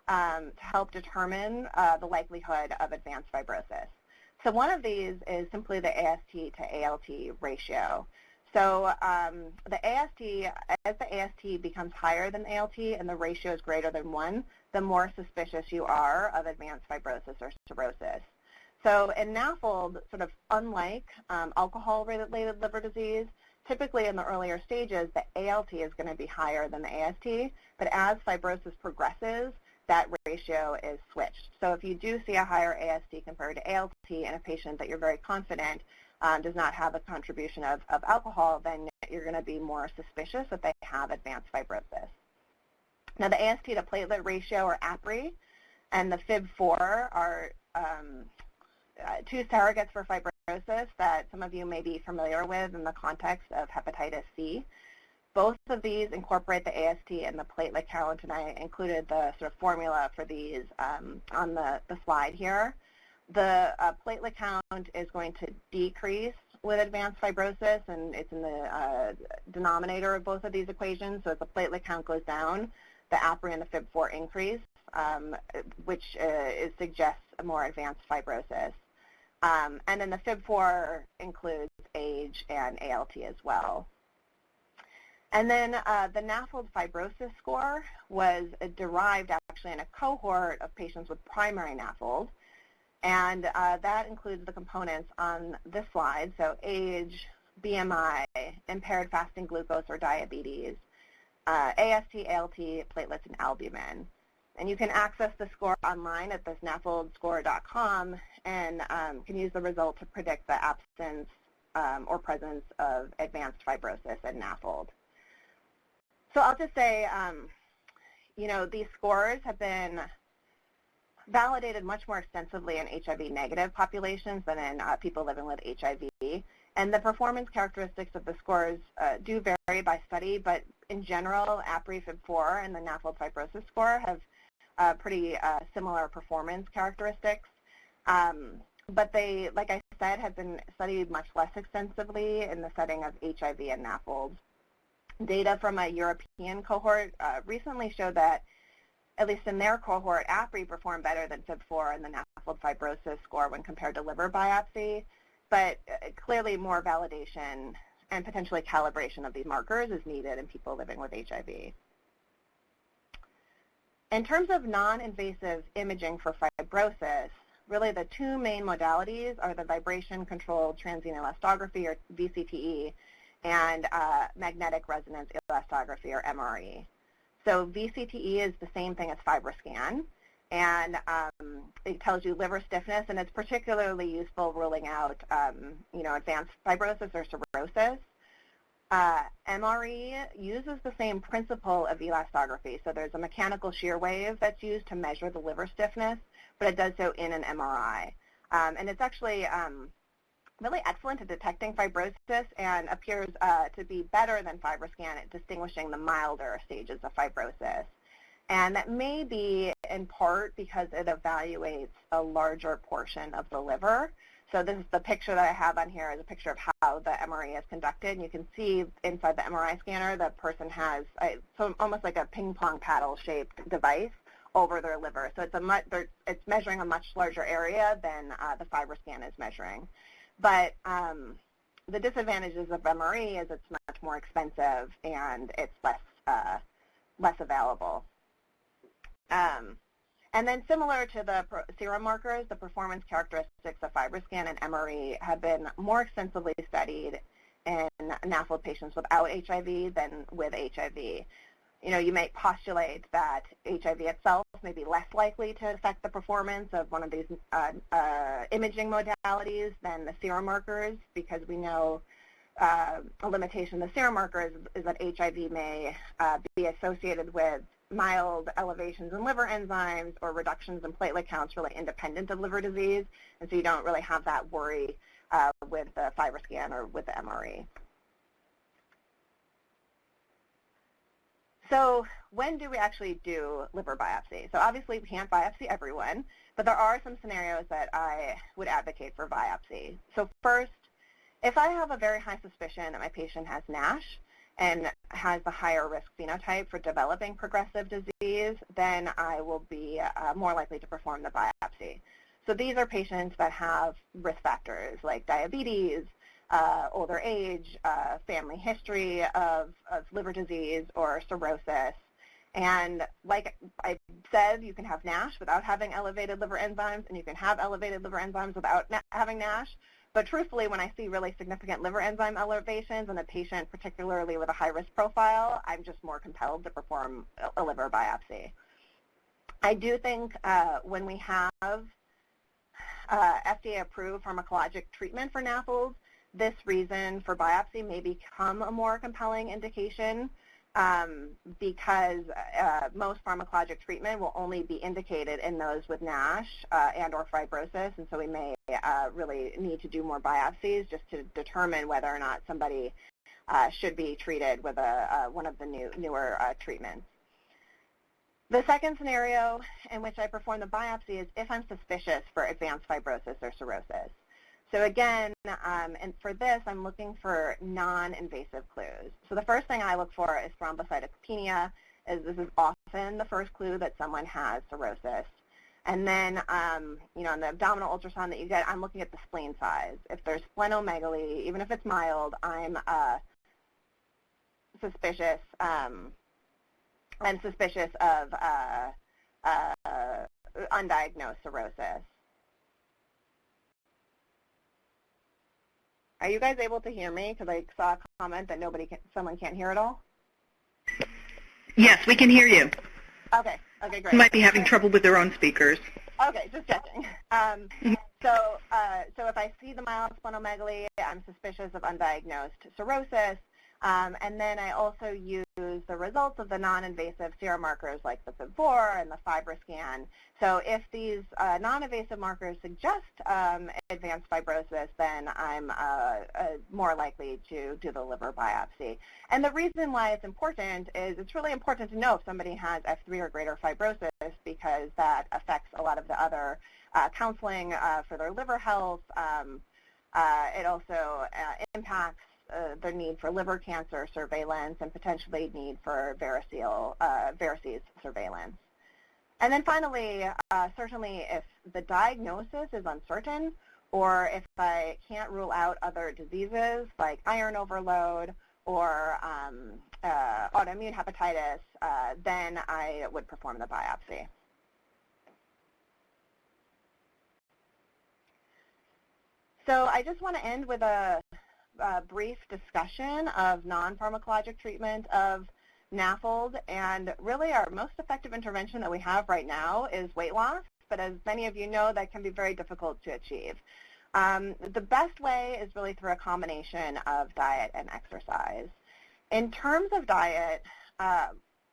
to help determine the likelihood of advanced fibrosis. So one of these is simply the AST to ALT ratio. So the AST, as the AST becomes higher than ALT and the ratio is greater than 1, the more suspicious you are of advanced fibrosis or cirrhosis. So in Nafld, sort of unlike alcohol-related liver disease, typically in the earlier stages, the ALT is going to be higher than the AST, but as fibrosis progresses, that ratio is switched. So if you do see a higher AST compared to ALT in a patient that you're very confident does not have a contribution of alcohol, then you're going to be more suspicious that they have advanced fibrosis. Now the AST to platelet ratio, or APRI, and the FIB4 are two surrogates for fibrosis that some of you may be familiar with in the context of hepatitis C. Both of these incorporate the AST and the platelet count, and I included the sort of formula for these on the slide here. The platelet count is going to decrease with advanced fibrosis, and it's in the denominator of both of these equations. So as the platelet count goes down, the APRI and the FIB4 increase, which suggests a more advanced fibrosis. And then the FIB4 includes age and ALT as well. And then the Nafld fibrosis score was derived actually in a cohort of patients with primary Nafld, and that includes the components on this slide, so age, BMI, impaired fasting glucose or diabetes, AST, ALT, platelets, and albumin. And you can access the score online at this nafldscore.com and can use the result to predict the absence or presence of advanced fibrosis in Nafld. So I'll just say, you know, these scores have been validated much more extensively in HIV-negative populations than in people living with HIV. And the performance characteristics of the scores do vary by study, but in general, APRI, FIB4, and the Nafld fibrosis score have pretty similar performance characteristics. But they, like I said, have been studied much less extensively in the setting of HIV and Nafld. Data from a European cohort recently showed that, at least in their cohort, APRI performed better than FIB4 in the Nafld fibrosis score when compared to liver biopsy, but clearly more validation and potentially calibration of these markers is needed in people living with HIV. In terms of non-invasive imaging for fibrosis, really the two main modalities are the vibration-controlled transient elastography, or VCTE, and magnetic resonance elastography, or MRE. So VCTE is the same thing as FibroScan, and it tells you liver stiffness, and it's particularly useful ruling out, advanced fibrosis or cirrhosis. MRE uses the same principle of elastography, so there's a mechanical shear wave that's used to measure the liver stiffness, but it does so in an MRI. And it's actually really excellent at detecting fibrosis and appears to be better than FibroScan at distinguishing the milder stages of fibrosis. And that may be in part because it evaluates a larger portion of the liver. So this is the picture that I have on here is a picture of how the MRE is conducted. And you can see inside the MRI scanner the person has almost like a ping pong paddle shaped device over their liver. So it's measuring a much larger area than the FibroScan is measuring. But the disadvantages of MRE is it's much more expensive and it's less available. And then similar to the serum markers, the performance characteristics of FibroScan and MRE have been more extensively studied in Nafld patients without HIV than with HIV. You may postulate that HIV itself may be less likely to affect the performance of one of these imaging modalities than the serum markers, because we know a limitation of the serum markers is that HIV may be associated with mild elevations in liver enzymes or reductions in platelet counts really independent of liver disease, and so you don't really have that worry with the FibroScan or with the MRE. So when do we actually do liver biopsy? So obviously we can't biopsy everyone, but there are some scenarios that I would advocate for biopsy. So first, if I have a very high suspicion that my patient has NASH and has the higher risk phenotype for developing progressive disease, then I will be more likely to perform the biopsy. So these are patients that have risk factors like diabetes, older age, family history of liver disease or cirrhosis. And like I said, you can have NASH without having elevated liver enzymes, and you can have elevated liver enzymes without having NASH. But truthfully, when I see really significant liver enzyme elevations in a patient, particularly with a high-risk profile, I'm just more compelled to perform a liver biopsy. I do think when we have FDA-approved pharmacologic treatment for Nafld, this reason for biopsy may become a more compelling indication because most pharmacologic treatment will only be indicated in those with NASH and or fibrosis, and so we may really need to do more biopsies just to determine whether or not somebody should be treated with one of the newer treatments. The second scenario in which I perform the biopsy is if I'm suspicious for advanced fibrosis or cirrhosis. So again, and for this, I'm looking for non-invasive clues. So the first thing I look for is thrombocytopenia, as this is often the first clue that someone has cirrhosis. And then, in the abdominal ultrasound that you get, I'm looking at the spleen size. If there's splenomegaly, even if it's mild, I'm suspicious. I'm suspicious of undiagnosed cirrhosis. Are you guys able to hear me? Because I saw a comment that someone can't hear at all. Yes, we can hear you. Okay, great. You might be having trouble with their own speakers. Okay, just checking. So if I see the mild splenomegaly, I'm suspicious of undiagnosed cirrhosis. And then I also use the results of the non-invasive serum markers like the FIB4 and the FibroScan. So if these non-invasive markers suggest advanced fibrosis, then I'm more likely to do the liver biopsy. And the reason why it's important is it's really important to know if somebody has F3 or greater fibrosis, because that affects a lot of the other counseling for their liver health. It also impacts the need for liver cancer surveillance and potentially need for varices surveillance. And then finally, certainly if the diagnosis is uncertain or if I can't rule out other diseases like iron overload or autoimmune hepatitis, then I would perform the biopsy. So I just want to end with a brief discussion of non-pharmacologic treatment of Nafld, and really our most effective intervention that we have right now is weight loss, but as many of you know, that can be very difficult to achieve. The best way is really through a combination of diet and exercise. In terms of diet,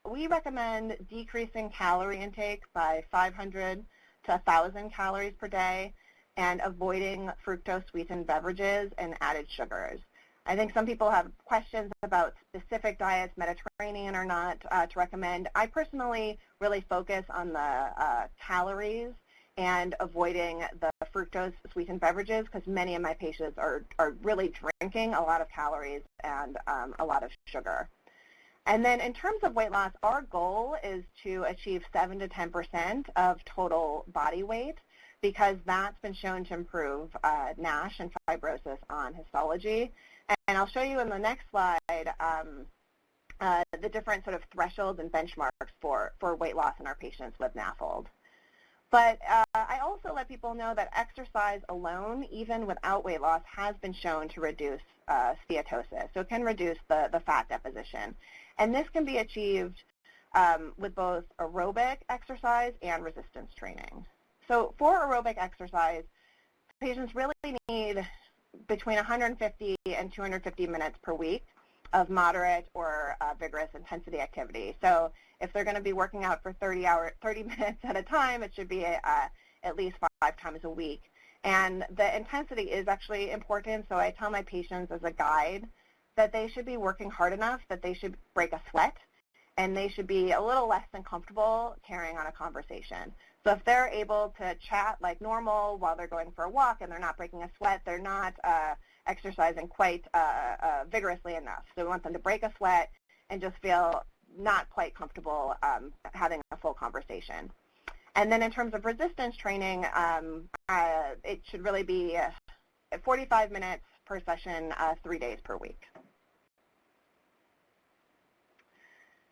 we recommend decreasing calorie intake by 500 to 1,000 calories per day and avoiding fructose-sweetened beverages and added sugars. I think some people have questions about specific diets, Mediterranean or not, to recommend. I personally really focus on the calories and avoiding the fructose-sweetened beverages because many of my patients are really drinking a lot of calories and a lot of sugar. And then in terms of weight loss, our goal is to achieve 7 to 10% of total body weight, because that's been shown to improve NASH and fibrosis on histology. And I'll show you in the next slide the different sort of thresholds and benchmarks for weight loss in our patients with Nafld. But I also let people know that exercise alone, even without weight loss, has been shown to reduce steatosis. So it can reduce the fat deposition. And this can be achieved with both aerobic exercise and resistance training. So for aerobic exercise, patients really need between 150 and 250 minutes per week of moderate or vigorous intensity activity. So if they're going to be working out for 30 minutes at a time, it should be at least 5 times a week. And the intensity is actually important, so I tell my patients as a guide that they should be working hard enough that they should break a sweat, and they should be a little less than comfortable carrying on a conversation. So if they're able to chat like normal while they're going for a walk and they're not breaking a sweat, they're not exercising quite vigorously enough. So we want them to break a sweat and just feel not quite comfortable having a full conversation. And then in terms of resistance training, it should really be 45 minutes per session, 3 days per week.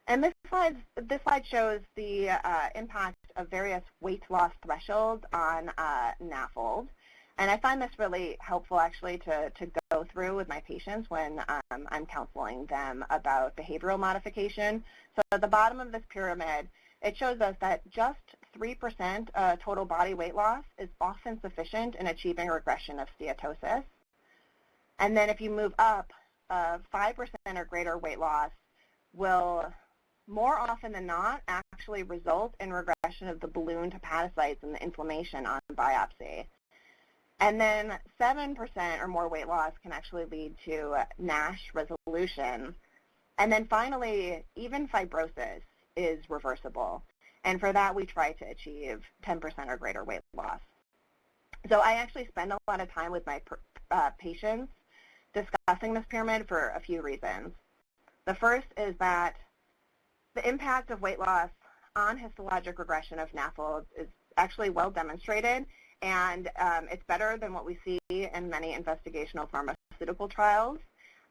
And this slide shows the impact of various weight loss thresholds on Nafld. And I find this really helpful actually to go through with my patients when I'm counseling them about behavioral modification. So at the bottom of this pyramid, it shows us that just 3% total body weight loss is often sufficient in achieving regression of steatosis. And then if you move up, 5% or greater weight loss will more often than not actually result in regression of the ballooned hepatocytes and the inflammation on biopsy. And then 7% or more weight loss can actually lead to NASH resolution. And then finally, even fibrosis is reversible. And for that, we try to achieve 10% or greater weight loss. So I actually spend a lot of time with my patients discussing this pyramid for a few reasons. The first is that the impact of weight loss on histologic regression of Nafld is actually well demonstrated, and it's better than what we see in many investigational pharmaceutical trials.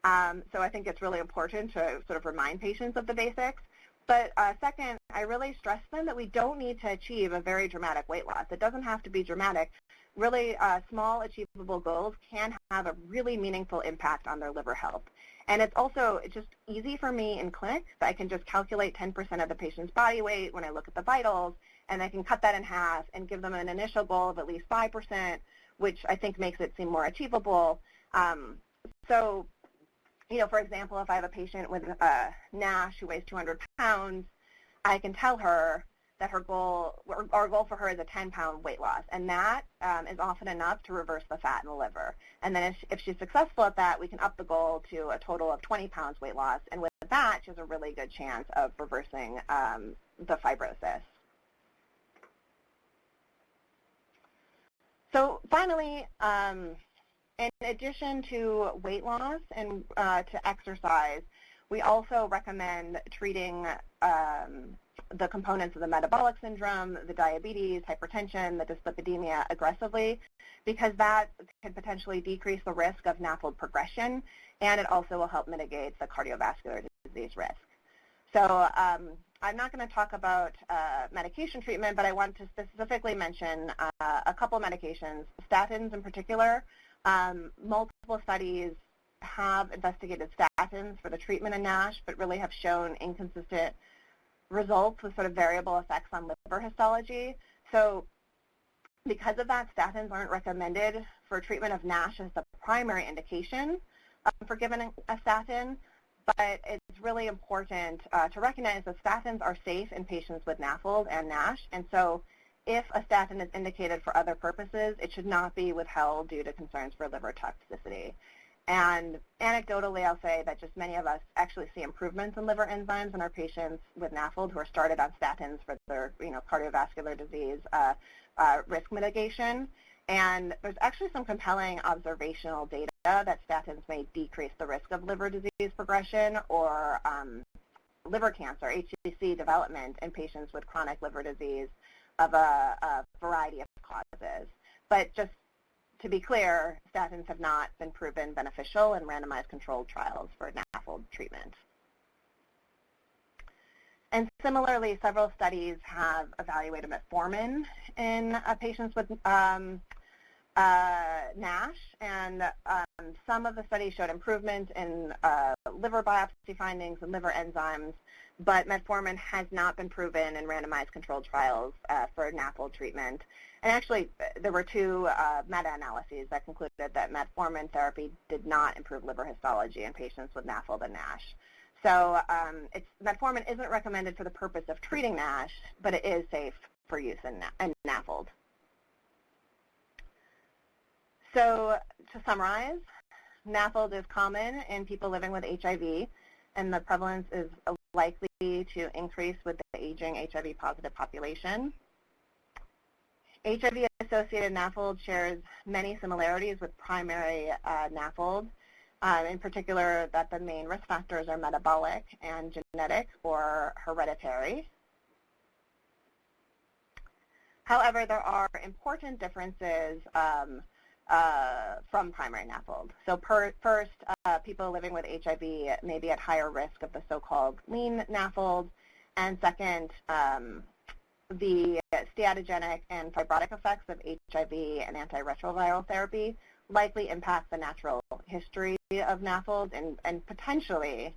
So I think it's really important to sort of remind patients of the basics. But second, I really stress them that we don't need to achieve a very dramatic weight loss. It doesn't have to be dramatic. Really small achievable goals can have a really meaningful impact on their liver health. And it's also just easy for me in clinic that I can just calculate 10% of the patient's body weight when I look at the vitals, and I can cut that in half and give them an initial goal of at least 5%, which I think makes it seem more achievable. So For example, if I have a patient with NASH who weighs 200 pounds, I can tell her that our goal for her is a 10-pound weight loss, and that is often enough to reverse the fat in the liver. And then if she's successful at that, we can up the goal to a total of 20 pounds weight loss, and with that, she has a really good chance of reversing the fibrosis. So finally, in addition to weight loss and to exercise, we also recommend treating the components of the metabolic syndrome, the diabetes, hypertension, the dyslipidemia aggressively, because that could potentially decrease the risk of Nafld progression, and it also will help mitigate the cardiovascular disease risk. So I'm not going to talk about medication treatment, but I want to specifically mention a couple medications, statins in particular. Multiple studies have investigated statins for the treatment of NASH, but really have shown inconsistent results with sort of variable effects on liver histology. So because of that, statins aren't recommended for treatment of NASH as the primary indication for giving a statin, but it's really important to recognize that statins are safe in patients with Nafld and NASH, and so if a statin is indicated for other purposes, it should not be withheld due to concerns for liver toxicity. And anecdotally, I'll say that just many of us actually see improvements in liver enzymes in our patients with Nafld who are started on statins for their cardiovascular disease risk mitigation. And there's actually some compelling observational data that statins may decrease the risk of liver disease progression or liver cancer, HCC development in patients with chronic liver disease of a variety of causes. But just to be clear, statins have not been proven beneficial in randomized controlled trials for Nafld treatment. And similarly, several studies have evaluated metformin in patients with NASH, and some of the studies showed improvement in liver biopsy findings and liver enzymes, but metformin has not been proven in randomized controlled trials for Nafld treatment. And actually, there were two meta-analyses that concluded that metformin therapy did not improve liver histology in patients with Nafld and NASH. So metformin isn't recommended for the purpose of treating NASH, but it is safe for use in Nafld. So to summarize, Nafld is common in people living with HIV, and the prevalence is likely to increase with the aging HIV-positive population. HIV-associated Nafld shares many similarities with primary Nafld, in particular that the main risk factors are metabolic and genetic or hereditary. However, there are important differences from primary Nafld. So first, people living with HIV may be at higher risk of the so-called lean Nafld, and second, the steatogenic and fibrotic effects of HIV and antiretroviral therapy likely impact the natural history of Nafld and potentially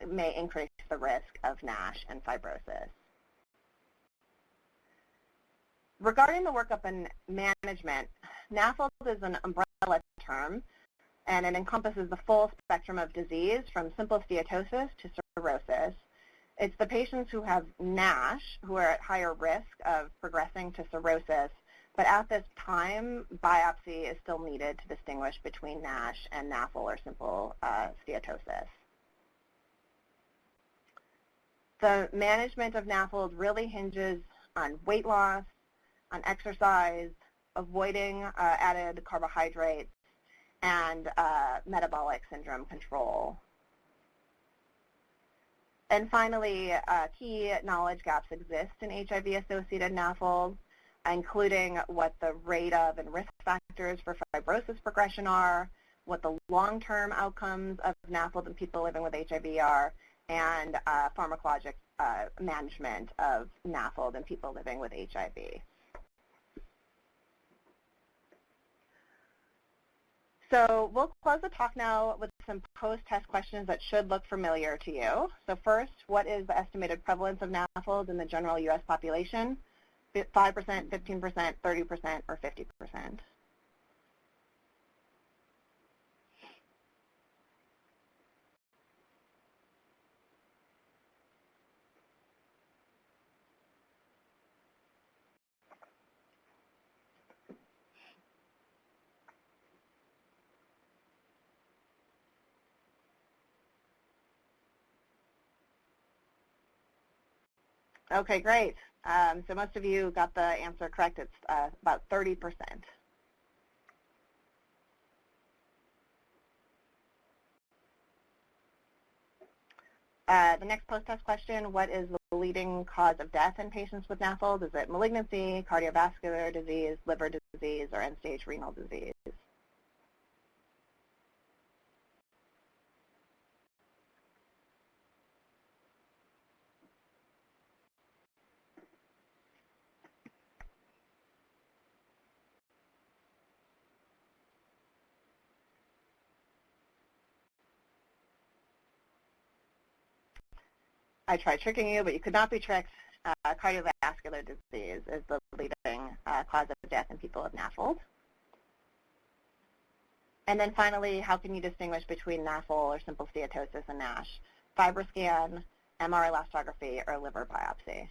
may increase the risk of NASH and fibrosis. Regarding the workup and management, Nafld is an umbrella term, and it encompasses the full spectrum of disease from simple steatosis to cirrhosis. It's the patients who have NASH who are at higher risk of progressing to cirrhosis, but at this time, biopsy is still needed to distinguish between NASH and Nafl or simple steatosis. The management of Nafl really hinges on weight loss, on exercise, avoiding added carbohydrates, and metabolic syndrome control. And finally, key knowledge gaps exist in HIV-associated Nafld, including what the rate of and risk factors for fibrosis progression are, what the long-term outcomes of Nafld in people living with HIV are, and pharmacologic management of Nafld in people living with HIV. So we'll close the talk now with some post-test questions that should look familiar to you. So first, what is the estimated prevalence of Nafld in the general U.S. population? 5%, 15%, 30%, or 50%? Okay, great. So most of you got the answer correct. It's about 30%. The next post-test question, what is the leading cause of death in patients with Nafld? Is it malignancy, cardiovascular disease, liver disease, or end-stage renal disease? I tried tricking you, but you could not be tricked. Cardiovascular disease is the leading cause of death in people with Nafld. And then finally, how can you distinguish between Nafl or simple steatosis and NASH? FibroScan, MR elastography, or liver biopsy?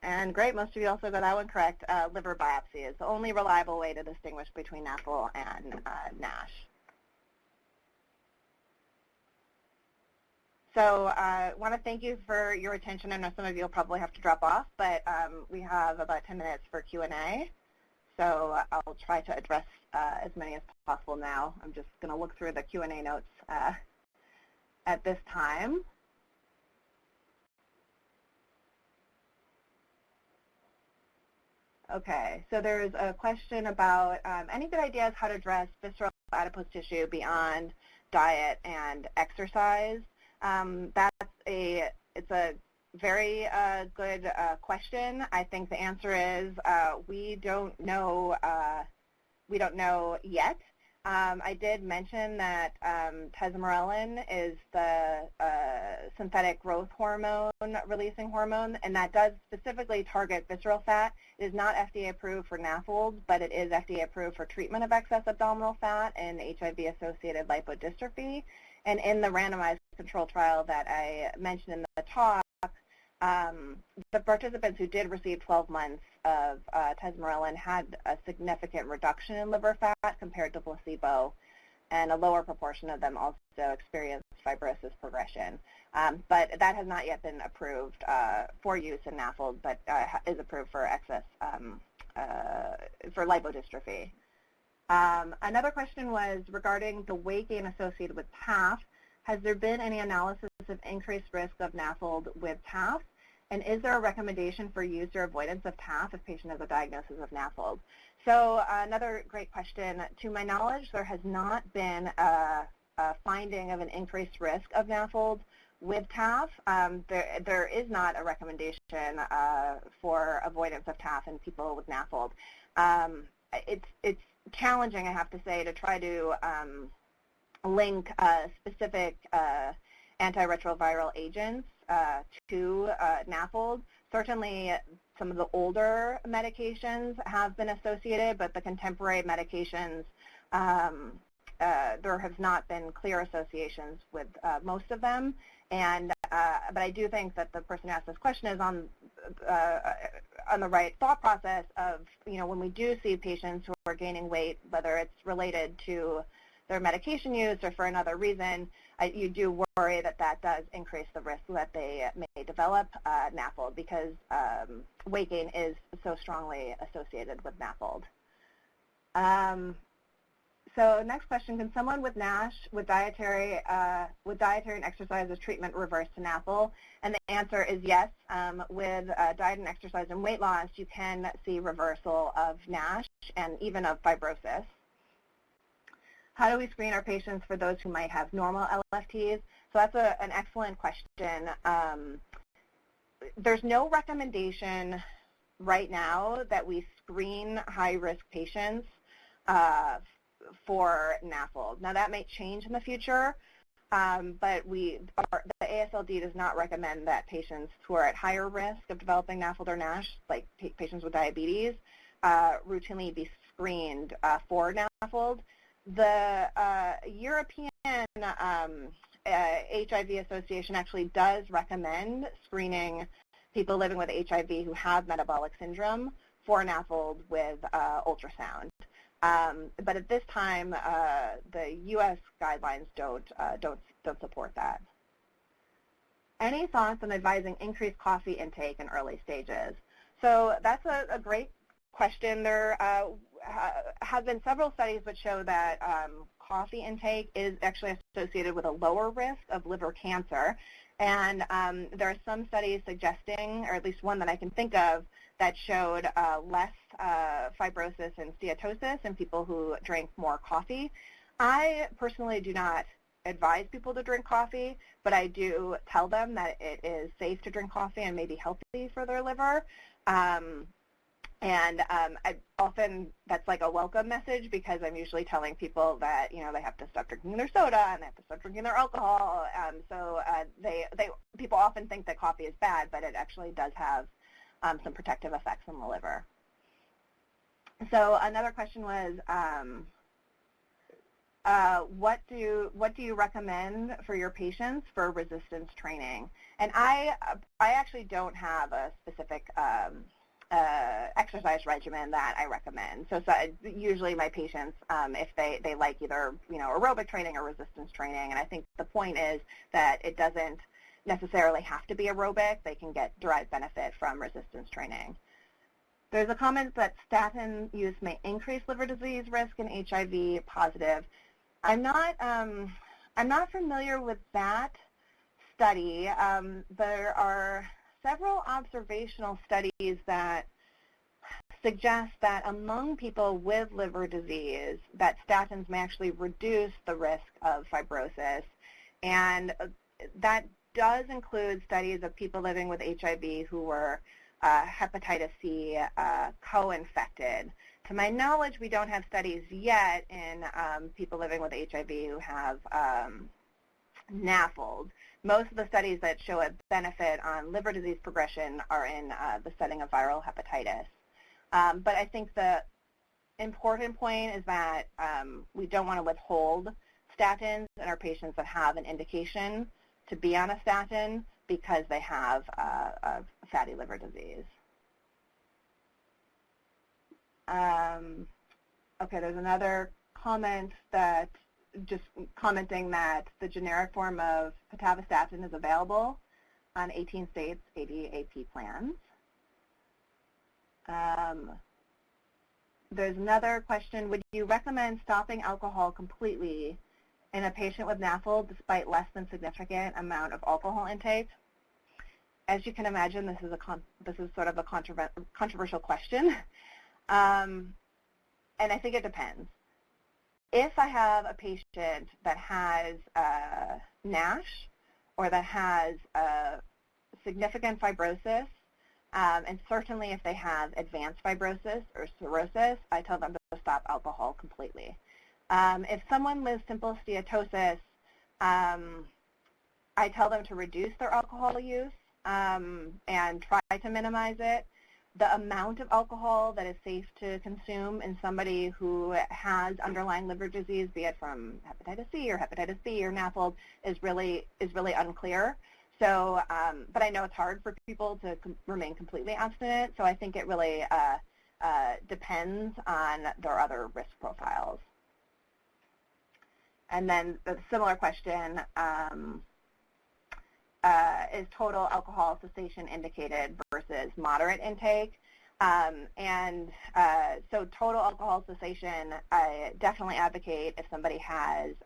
And great, most of you also got that one correct. Liver biopsy is the only reliable way to distinguish between Nafl and NASH. So I want to thank you for your attention. I know some of you will probably have to drop off, but we have about 10 minutes for Q&A. So I'll try to address as many as possible now. I'm just going to look through the Q&A notes at this time. Okay, so there's a question about any good ideas how to address visceral adipose tissue beyond diet and exercise. It's a very good question. I think the answer is we don't know yet. I did mention that tesamorelin is the synthetic growth hormone releasing hormone, and that does specifically target visceral fat. It is not FDA approved for Nafld, but it is FDA approved for treatment of excess abdominal fat and HIV-associated lipodystrophy. And in the randomized control trial that I mentioned in the talk, the participants who did receive 12 months of tesamorelin had a significant reduction in liver fat compared to placebo, and a lower proportion of them also experienced fibrosis progression. But that has not yet been approved for use in Nafld, but is approved for excess for lipodystrophy. Another question was regarding the weight gain associated with TAF. Has there been any analysis of increased risk of Nafld with TAF? And is there a recommendation for use or avoidance of TAF if a patient has a diagnosis of Nafld? So another great question. To my knowledge, there has not been a finding of an increased risk of Nafld with TAF. There is not a recommendation for avoidance of TAF in people with Nafld. It's challenging, I have to say, to try to link specific antiretroviral agents to Nafld. Certainly, some of the older medications have been associated, but the contemporary medications, there have not been clear associations with most of them. And but I do think that the person who asked this question is on the right thought process of, when we do see patients who are gaining weight, whether it's related to their medication use or for another reason, you do worry that that does increase the risk that they may develop Nafld, because weight gain is so strongly associated with Nafld. So next question, can someone with NASH with dietary and exercise as treatment reverse to Nafl? And the answer is yes. With diet and exercise and weight loss, you can see reversal of NASH and even of fibrosis. How do we screen our patients for those who might have normal LFTs? So that's an excellent question. There's no recommendation right now that we screen high-risk patients for Nafl. Now, that may change in the future, but the AASLD does not recommend that patients who are at higher risk of developing Nafl or NASH, like patients with diabetes, routinely be screened for Nafl. The European HIV Association actually does recommend screening people living with HIV who have metabolic syndrome for Nafld with ultrasound. But at this time, the U.S. guidelines don't support that. Any thoughts on advising increased coffee intake in early stages? So that's a great question. There have been several studies that show that coffee intake is actually associated with a lower risk of liver cancer. And there are some studies suggesting, or at least one that I can think of, that showed less fibrosis and steatosis in people who drink more coffee. I personally do not advise people to drink coffee, but I do tell them that it is safe to drink coffee and may be healthy for their liver. I often, that's like a welcome message, because I'm usually telling people that, you know, they have to stop drinking their soda and they have to stop drinking their alcohol. People often think that coffee is bad, but it actually does have some protective effects on the liver. So another question was, what do you recommend for your patients for resistance training? And I actually don't have a specific exercise regimen that I recommend. So usually my patients, if they like either, you know, aerobic training or resistance training, and I think the point is that it doesn't necessarily have to be aerobic. They can get derived benefit from resistance training. There's a comment that statin use may increase liver disease risk in HIV positive. I'm not familiar with that study. There are several observational studies that suggest that among people with liver disease, that statins may actually reduce the risk of fibrosis, and that does include studies of people living with HIV who were hepatitis C co-infected. To my knowledge, we don't have studies yet in people living with HIV who have Nafld. Most of the studies that show a benefit on liver disease progression are in the setting of viral hepatitis. But I think the important point is that we don't want to withhold statins in our patients that have an indication to be on a statin because they have a fatty liver disease. Okay, there's another comment that just commenting that the generic form of pitavastatin is available on 18 states' ADAP plans. There's another question, would you recommend stopping alcohol completely in a patient with Nafl despite less than significant amount of alcohol intake? As you can imagine, this is sort of a controversial question, and I think it depends. If I have a patient that has NASH or that has significant fibrosis, and certainly if they have advanced fibrosis or cirrhosis, I tell them to stop alcohol completely. If someone with simple steatosis, I tell them to reduce their alcohol use and try to minimize it. The amount of alcohol that is safe to consume in somebody who has underlying liver disease, be it from hepatitis C or hepatitis B or Nafl, is really unclear. So, but I know it's hard for people to remain completely abstinent. So I think it really depends on their other risk profiles. And then the similar question. Is total alcohol cessation indicated versus moderate intake? So total alcohol cessation, I definitely advocate if somebody has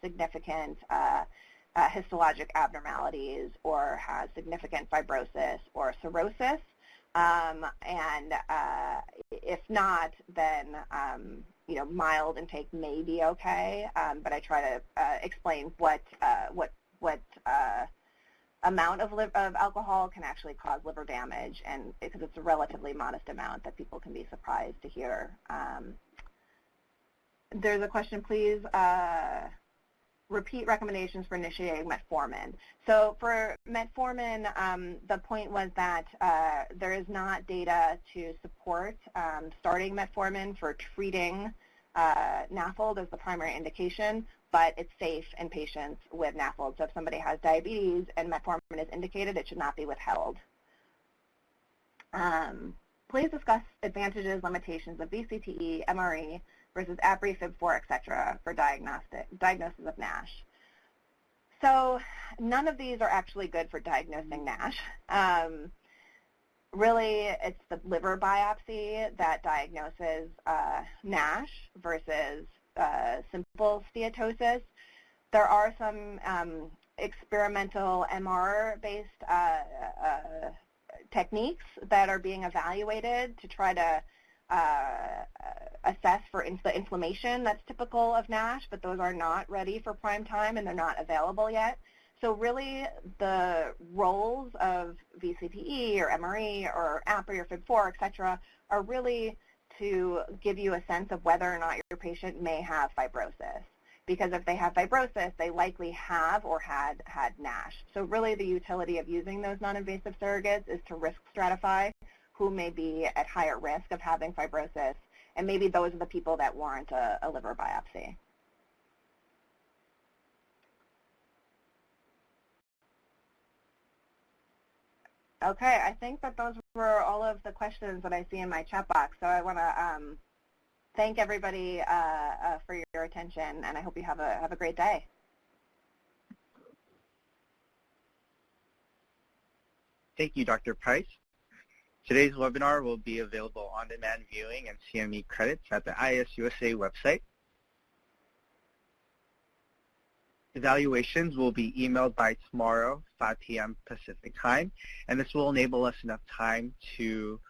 significant histologic abnormalities or has significant fibrosis or cirrhosis. If not, then you know, mild intake may be okay. But I try to explain what amount of alcohol can actually cause liver damage, and because it's a relatively modest amount that people can be surprised to hear. There's a question, please repeat recommendations for initiating metformin. So for metformin, the point was that there is not data to support starting metformin for treating Nafl as the primary indication. but it's safe in patients with Nafld. So if somebody has diabetes and metformin is indicated, it should not be withheld. Please discuss advantages, limitations of VCTE, MRE versus APRI, FIB4, etc. for diagnosis of NASH. So none of these are actually good for diagnosing NASH. Really, it's the liver biopsy that diagnoses NASH versus simple steatosis. There are some experimental MR-based techniques that are being evaluated to try to assess for the inflammation that's typical of NASH, but those are not ready for prime time and they're not available yet. So really the roles of VCTE or MRE or APRI or FIB4, et cetera, are really to give you a sense of whether or not your patient may have fibrosis. Because if they have fibrosis, they likely have or had NASH. So really the utility of using those non-invasive surrogates is to risk stratify who may be at higher risk of having fibrosis, and maybe those are the people that warrant a liver biopsy. Okay, I think that those were all of the questions that I see in my chat box. So I want to thank everybody for your attention, and I hope you have a great day. Thank you, Dr. Price. Today's webinar will be available on-demand viewing and CME credits at the IAS-USA website. Evaluations will be emailed by tomorrow, 5 p.m. Pacific time, and this will enable us enough time to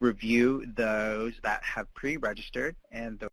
review those that have pre-registered and those